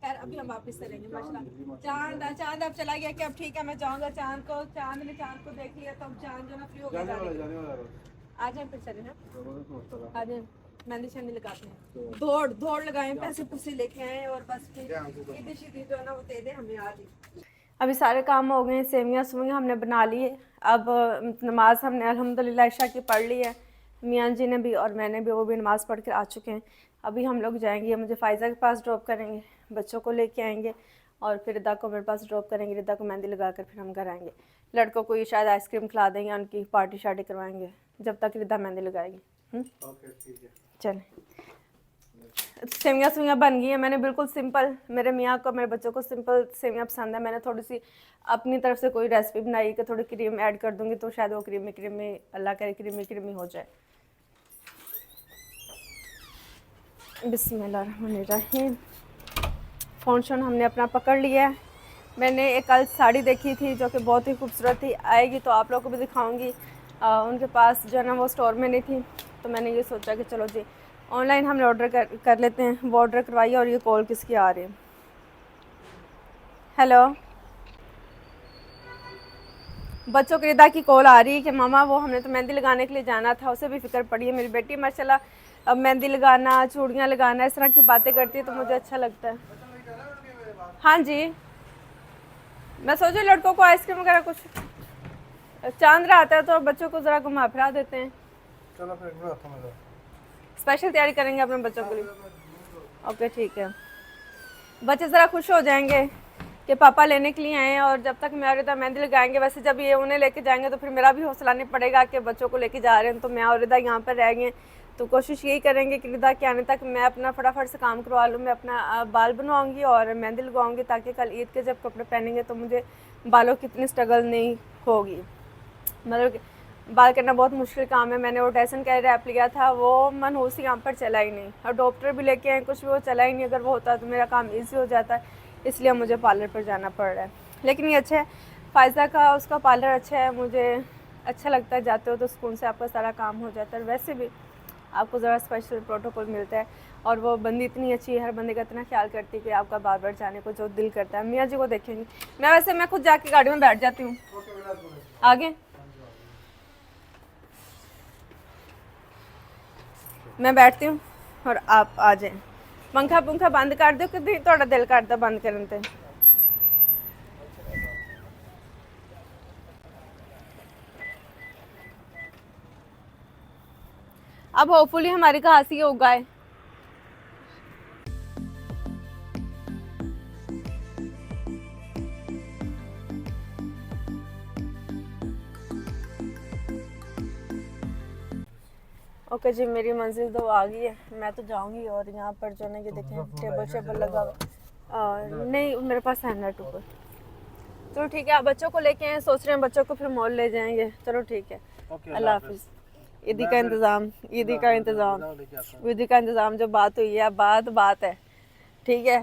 खैर अभी हम वापस चलेंगे माशाल्लाह। चांद अब चला गया कि अब ठीक है मैं जाऊँगा चांद को, चांद ने चांद को देख लिया तो अब चांद जो ना फ्री हो गया। आ जाए फिर चले हैं, आ जाए मेहंदी शहंदी लगाते हैं, दौड़ लगाएं, पैसे पुसे लेके आए और बस फिर सीधी जो है ना वो दे दे हमें आज ही। अभी सारे काम हो गए, सेवियाँ सुवियाँ हमने बना ली है। अब नमाज हमने अल्हम्दुलिल्लाह इशा की पढ़ ली है, मियाँ जी ने भी और मैंने भी, वो भी नमाज़ पढ़ कर आ चुके हैं। अभी हम लोग जाएंगे, मुझे फ़ायज़ा के पास ड्रॉप करेंगे, बच्चों को लेके आएंगे, और फिर रिदा को मेरे पास ड्रॉप करेंगे। रिदा को मेहंदी लगा कर फिर हम घर आएंगे। लड़कों को ये शायद आइसक्रीम खिला देंगे, उनकी पार्टी शार्टी करवाएंगे जब तक रिदा मेहंदी लगाएगी। चलें, सेवियाँ सुवियाँ बन गई हैं। मैंने बिल्कुल सिंपल, मेरे मियाँ को मेरे बच्चों को सिंपल सेवियाँ पसंद है। मैंने थोड़ी सी अपनी तरफ से कोई रेसिपी बनाई कि थोड़ी क्रीम ऐड कर दूंगी तो शायद वो क्रीमी अल्लाह करे क्रीमी हो जाए। बिस्मिल्लाहिर्रहमानिर्रहीम। फ़ोन शोन हमने अपना पकड़ लिया है। मैंने एक कल साड़ी देखी थी जो कि बहुत ही खूबसूरत थी, आएगी तो आप लोगों को भी दिखाऊंगी। उनके पास जो है ना वो स्टोर में नहीं थी, तो मैंने ये सोचा कि चलो जी ऑनलाइन हमने ऑर्डर कर लेते हैं। वो ऑर्डर करवाइए। और ये कॉल किसकी आ रही है? हेलो, बच्चों की रिदा की कॉल आ रही है कि मामा वो हमने तो मेहंदी लगाने के लिए जाना था, उसे भी फिक्र पड़ी है। मेरी बेटी माशाल्लाह अब मेहंदी लगाना, चूड़ियाँ लगाना, इस तरह की बातें करती है तो मुझे अच्छा लगता है। हाँ जी, मैं सोचा लड़कों को आइसक्रीम वगैरह कुछ, चांद आता है तो बच्चों को ज़रा घुमा फिरा देते हैं। चलो फिर स्पेशल तैयारी करेंगे अपने बच्चों के लिए। ओके ठीक है, बच्चे ज़रा खुश हो जाएंगे कि पापा लेने के लिए आए हैं। और जब तक मैं और रिदा मेहंदी लगाएंगे, वैसे जब ये उन्हें लेके जाएंगे तो फिर मेरा भी हौसला नहीं पड़ेगा कि बच्चों को लेके जा रहे हैं, तो मैं और रिदा यहाँ पर रह गए। तो कोशिश यही करेंगे कि रिदा के आने तक मैं अपना फटाफट से काम करवा लूँ। मैं अपना बाल बनवाऊँगी और मेहंदी लगवाऊँगी ताकि कल ईद के जब कपड़े पहनेंगे तो मुझे बालों की इतनी स्ट्रगल नहीं होगी। मतलब बाल करना बहुत मुश्किल काम है। मैंने वो टाइसन का ऐप लिया था, वो मनहूस यहाँ पर चला ही नहीं, और डॉक्टर भी लेके आए, कुछ भी वो चला ही नहीं। अगर वो होता तो मेरा काम ईजी हो जाता है, इसलिए मुझे पार्लर पर जाना पड़ रहा है। लेकिन ये अच्छा है, फ़ायज़ा का उसका पार्लर अच्छा है, मुझे अच्छा लगता है। जाते हो तो सुकून से आपका सारा काम हो जाता है। वैसे भी आपको ज़रा स्पेशल प्रोटोकॉल मिलता है, और वो बंदी इतनी अच्छी है, हर बंदे का इतना ख्याल करती है कि आपका बार बार जाने को जो दिल करता है। मियाँ जी को देखेंगी, मैं खुद जाके गाड़ी में बैठ जाती हूँ। आगे मैं बैठती हूँ और आप आ जाएं। पंखा बंद कर दो कि थोड़ा दिल करता बंद करने ते। अब होपफुली हमारी खांसी हो गए। ओके जी, मेरी मंजिल तो आ गई है, मैं तो जाऊंगी। और यहाँ पर जो है ये देखें टेबल शेबल लगा हुआ नहीं मेरे पास है नेट ऊपर। चलो ठीक है, आप बच्चों को लेके आए, सोच रहे हैं बच्चों को फिर मॉल ले जाएंगे। चलो ठीक है, अल्लाह हाफिज़। ईदी का इंतज़ाम, ईदी का इंतज़ाम, ईदी का इंतज़ाम जो बात हुई है, बात है, ठीक है।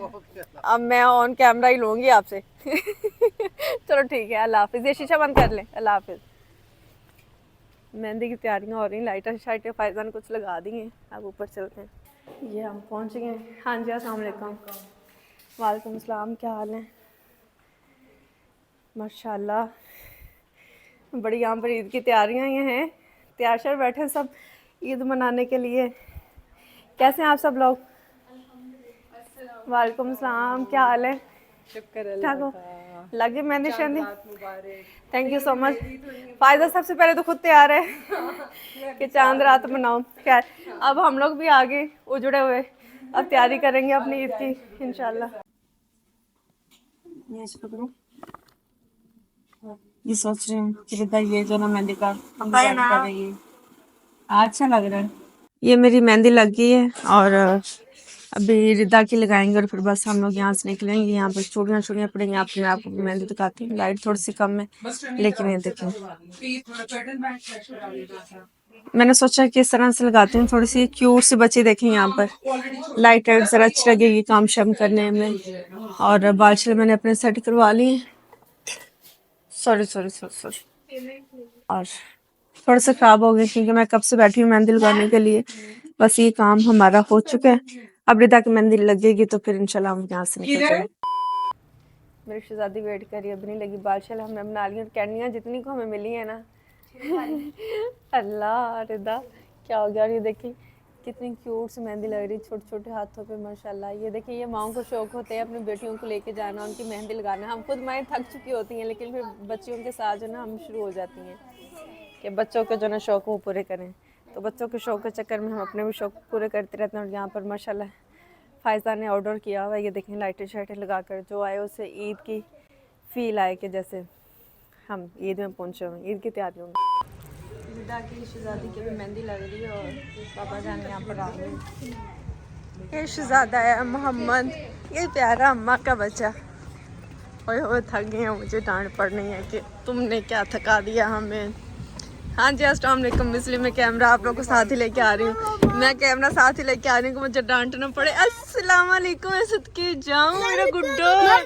अब मैं ऑन कैमरा ही लूँगी आपसे। चलो ठीक है, अल्लाह हाफिज़। ये शीशा बंद कर लें, अल्लाह हाफिज़। मेहंदी की तैयारियां हो रही, लाइटर शाइटर फायजा ने कुछ लगा दी हैं। अब ऊपर चलते हैं। ये हम पहुंच गए हैं। हाँ जी, अस्सलाम वालेकुम। वालेकुम अस्सलाम, क्या हाल है? माशाल्लाह, बड़ी यहाँ पर ईद की तैयारियां ये हैं, तैयार शर बैठे सब ईद मनाने के लिए। कैसे हैं आप सब लोग? वालेकुम अस्सलाम, क्या हाल है? शुक्र हो लगे मेहंदी शहंदी? Thank you so much. फायदा सबसे पहले तो खुद तैयार है कि चांद रात मनाओ। खैर, अब हम लोग भी आगे उजड़े हुए अब तैयारी करेंगे अपनी ईद की इंशाल्लाह। ये सोच रही हूँ कि बेटा ये जो ना मेहंदी का हम कर रही है, अच्छा लग रहा है। ये मेरी मेहंदी लग गई है और अभी रिदा की लगाएंगे और फिर बस हम लोग यहाँ से निकलेंगे। यहाँ पर चूड़ियाँ पड़ेंगी। आपको मैं आपको मेहंदी दिखाती हूँ। लाइट थोड़ी सी कम है लेकिन ये देखें, मैंने सोचा कि इस तरह से लगाती हूँ, थोड़ी सी क्यूट सी बच्ची देखें यहाँ पर। लाइट वाइट जरा अच्छी लगेगी काम शाम करने में। और बाल शल मैंने अपने सेट करवा लिए। सॉरी और थोड़ा सा ख़राब हो गया क्योंकि मैं कब से बैठी हूँ मेहंदी लगाने के लिए। बस ये काम हमारा हो चुका है, अब रिदा की मेहंदी लगेगी तो फिर इंशाल्लाह हम यहाँ से निकलेंगे। मेरी शहजादी वेट करी, अब नहीं लगी। बादशाह हमने बना ली और कैंडियाँ जितनी को हमें मिली है ना। अल्लाह, रिदा क्या हो गया? और ये देखिए कितनी क्यूट सी मेहंदी लग रही, छोटे छोटे हाथों पे माशाल्लाह। ये देखिए, ये माओं को शौक होते हैं अपनी बेटियों को लेके जाना, उनकी मेहंदी लगाना। हम खुद माएँ थक चुकी होती हैं लेकिन फिर बच्चियों के साथ जो ना हम शुरू हो जाती हैं कि बच्चों के जो ना शौक वो पूरे करें। तो बच्चों के शौक के चक्कर में हम अपने भी शौक पूरे करते रहते हैं। और यहाँ पर माशाल्लाह फायजा ने ऑर्डर किया हुआ है, ये देखें लाइटें शाइटें लगा कर, जो आए उसे ईद की फील आए कि जैसे हम ईद में पहुँचे हुए, ईद की तैयारियों में। रिदा की शहजादी की भी मेहंदी लग रही है और पापा जान यहाँ पर आ गए। ये शहजादा है मोहम्मद, ये प्यारा अम्मा का बच्चा। ओए थक गए हैं, मुझे डांट पड़नी है कि तुमने क्या थका दिया हमें। हाँ जी, अस्सलाम वालेकुम। इसलिए मैं कैमरा आप लोगों को साथ ही लेके आ रही हूँ। मैं कैमरा साथ ही लेके आ रही हूँ कि मुझे डांट ना पड़े। अस्सलाम वालेकुम, सदके जाऊँ मेरा गुड्डो।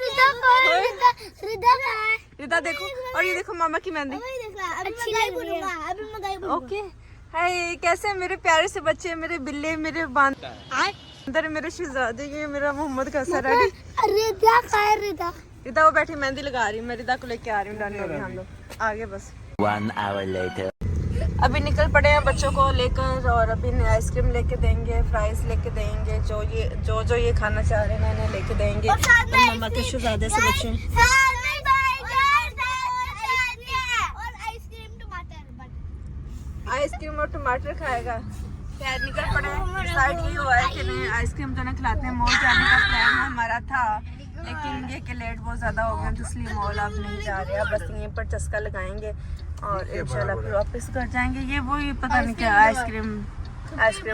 रिदा देखो, और ये देखो मामा की मेहंदी। ओके, हाय, कैसे मेरे प्यारे से बच्चे, मेरे बिल्ले, मेरे बांदर, मेरे शहजादे, ये मेरा मोहम्मद का सर। रिदा वो बैठी मेहंदी लगा रही, मैं रिदा को लेके आ रही हूँ डांटने में। हम लोग आगे बस 1 hour later. अभी निकल पड़े हैं बच्चों को लेकर और अभी आइसक्रीम लेके देंगे, फ्राइज लेके देंगे, जो ये खाना चाह रहे हैं इन्हें लेके देंगे। और मामा के शहजादे से बच्चे आइसक्रीम और टमाटर खाएगा। खैर निकल पड़े हैं। साइड ये हुआ है कि नहीं आइसक्रीम तो नहीं खिलाते हैं, मॉल जाने का प्लान हमारा था लेकिन ये कि लेट बहुत ज़्यादा हो गया तो इसलिए मॉल अब नहीं जा रहे। अब बस यहीं पर चस्का लगाएंगे और इंशाल्लाह फिर वापस घर जाएंगे। ये वही पता नहीं क्या आइसक्रीम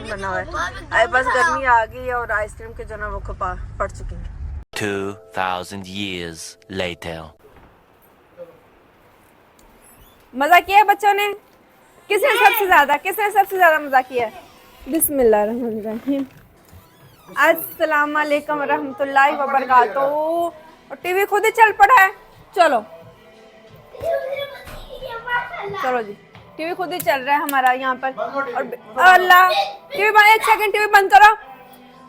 बना हुआ है। बस गर्मी आ गई है और आइसक्रीम के जो ना वो खपा पड़ चुकी है। 2000 years later. मजा किया बच्चों ने? किसने सबसे ज्यादा मजा किया? बिस्मिल्लाहिर्रहमानिर्रहीम। अस्सलाम वालेकुम रहमतुल्लाहि व बरकातहू। और टीवी खुद ही चल पड़ा है। चलो जी, टीवी खुद ही चल रहा है हमारा यहाँ पर। और अल्लाह, टीवी बंद, एक सेकंड टीवी बंद करो।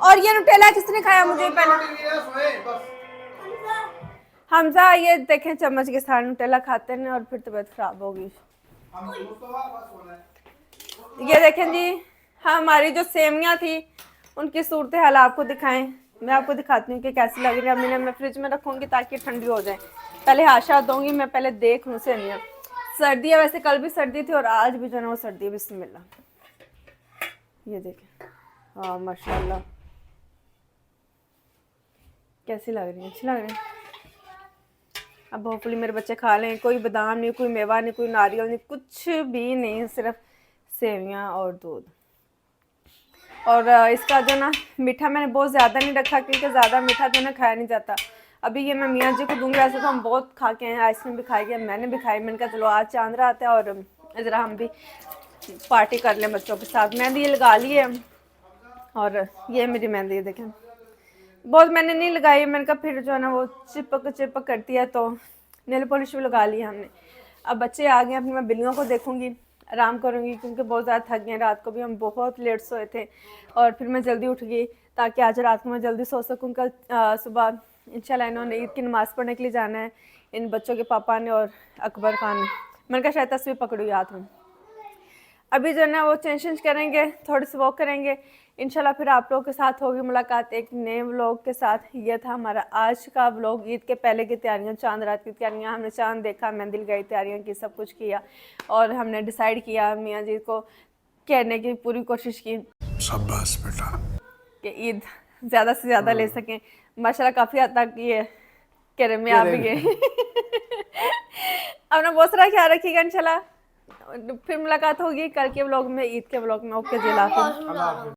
और ये नुटेला किसने खाया? मुझे पहले हमजा, ये देखें चम्मच के साथ नुटेला खाते हैं और फिर तबीयत खराब होगी। ये देखें जी, हमारी जो सेवइयाँ थी उनकी सूरत हाल आपको दिखाएं। मैं आपको दिखाती हूँ कि कैसी लग रही है। अभी मैं फ्रिज में रखूँगी ताकि ठंडी हो जाए। पहले हाशा दूंगी, मैं पहले देख लूँ सेवइयाँ। सर्दी है, वैसे कल भी सर्दी थी और आज भी जो है वो सर्दी है। बिस्मिल्लाह, ये देखें, हाँ माशाल्लाह कैसी लग रही है, अच्छी लग रही है। अब होपफुली मेरे बच्चे खा लें। कोई बादाम नहीं, कोई मेवा नहीं, कोई नारियल नहीं, कुछ भी नहीं, सिर्फ सेवियां और दूध। और इसका जो ना मीठा मैंने बहुत ज़्यादा नहीं रखा क्योंकि ज़्यादा मीठा जो ना खाया नहीं जाता। अभी ये मैं मियाँ जी को दूंगी। वैसे तो हम बहुत खा के हैं, आइसक्रीम भी खाई है, मैंने भी खाई। मैंने कहा चलो आज चांद रात है और ज़रा हम भी पार्टी कर लें बच्चों के साथ। मेहंदी ये लगा ली है और ये मेरी मेहंदी देखें, बहुत मैंने नहीं लगाई। मैंने कहा फिर जो है ना वो चिपक करती है, तो नेल पॉलिश भी लगा ली हमने। अब बच्चे आ गए, अपनी मैं बिल्लियों को देखूंगी, आराम करूंगी क्योंकि बहुत ज़्यादा थक गए। रात को भी हम बहुत लेट सोए थे और फिर मैं जल्दी उठ गई ताकि आज रात को मैं जल्दी सो सकूँ। कल सुबह इंशाल्लाह इन्होंने ईद की नमाज़ पढ़ने के लिए जाना है, इन बच्चों के पापा ने और अकबर खान ने। मैंने कहा शायद तस्वीर पकड़ी हाथ में। अभी जो है ना वो चेंज करेंगे, थोड़ी सी वॉक करेंगे, इंशाल्लाह फिर आप लोगों के साथ होगी मुलाकात एक नए व्लॉग के साथ। ये था हमारा आज का व्लॉग, ईद के पहले की तैयारियां, चांद रात की तैयारियां। हमने चांद देखा, मेहंदी लगाई, तैयारियां की, सब कुछ किया और हमने डिसाइड किया, मियाँ जी को कहने की पूरी कोशिश की शाबाश बेटा कि ईद ज़्यादा से ज़्यादा ले सकें। माशाल्लाह काफ़ी हद तक ये कह में आ भी गए। अपना बहुत सारा ख्याल रखिएगा। इंशाल्लाह फिर मुलाकात होगी कल के व्लॉग में, ईद के व्लॉग में। ओके जी, अल्लाह हाफ़िज़।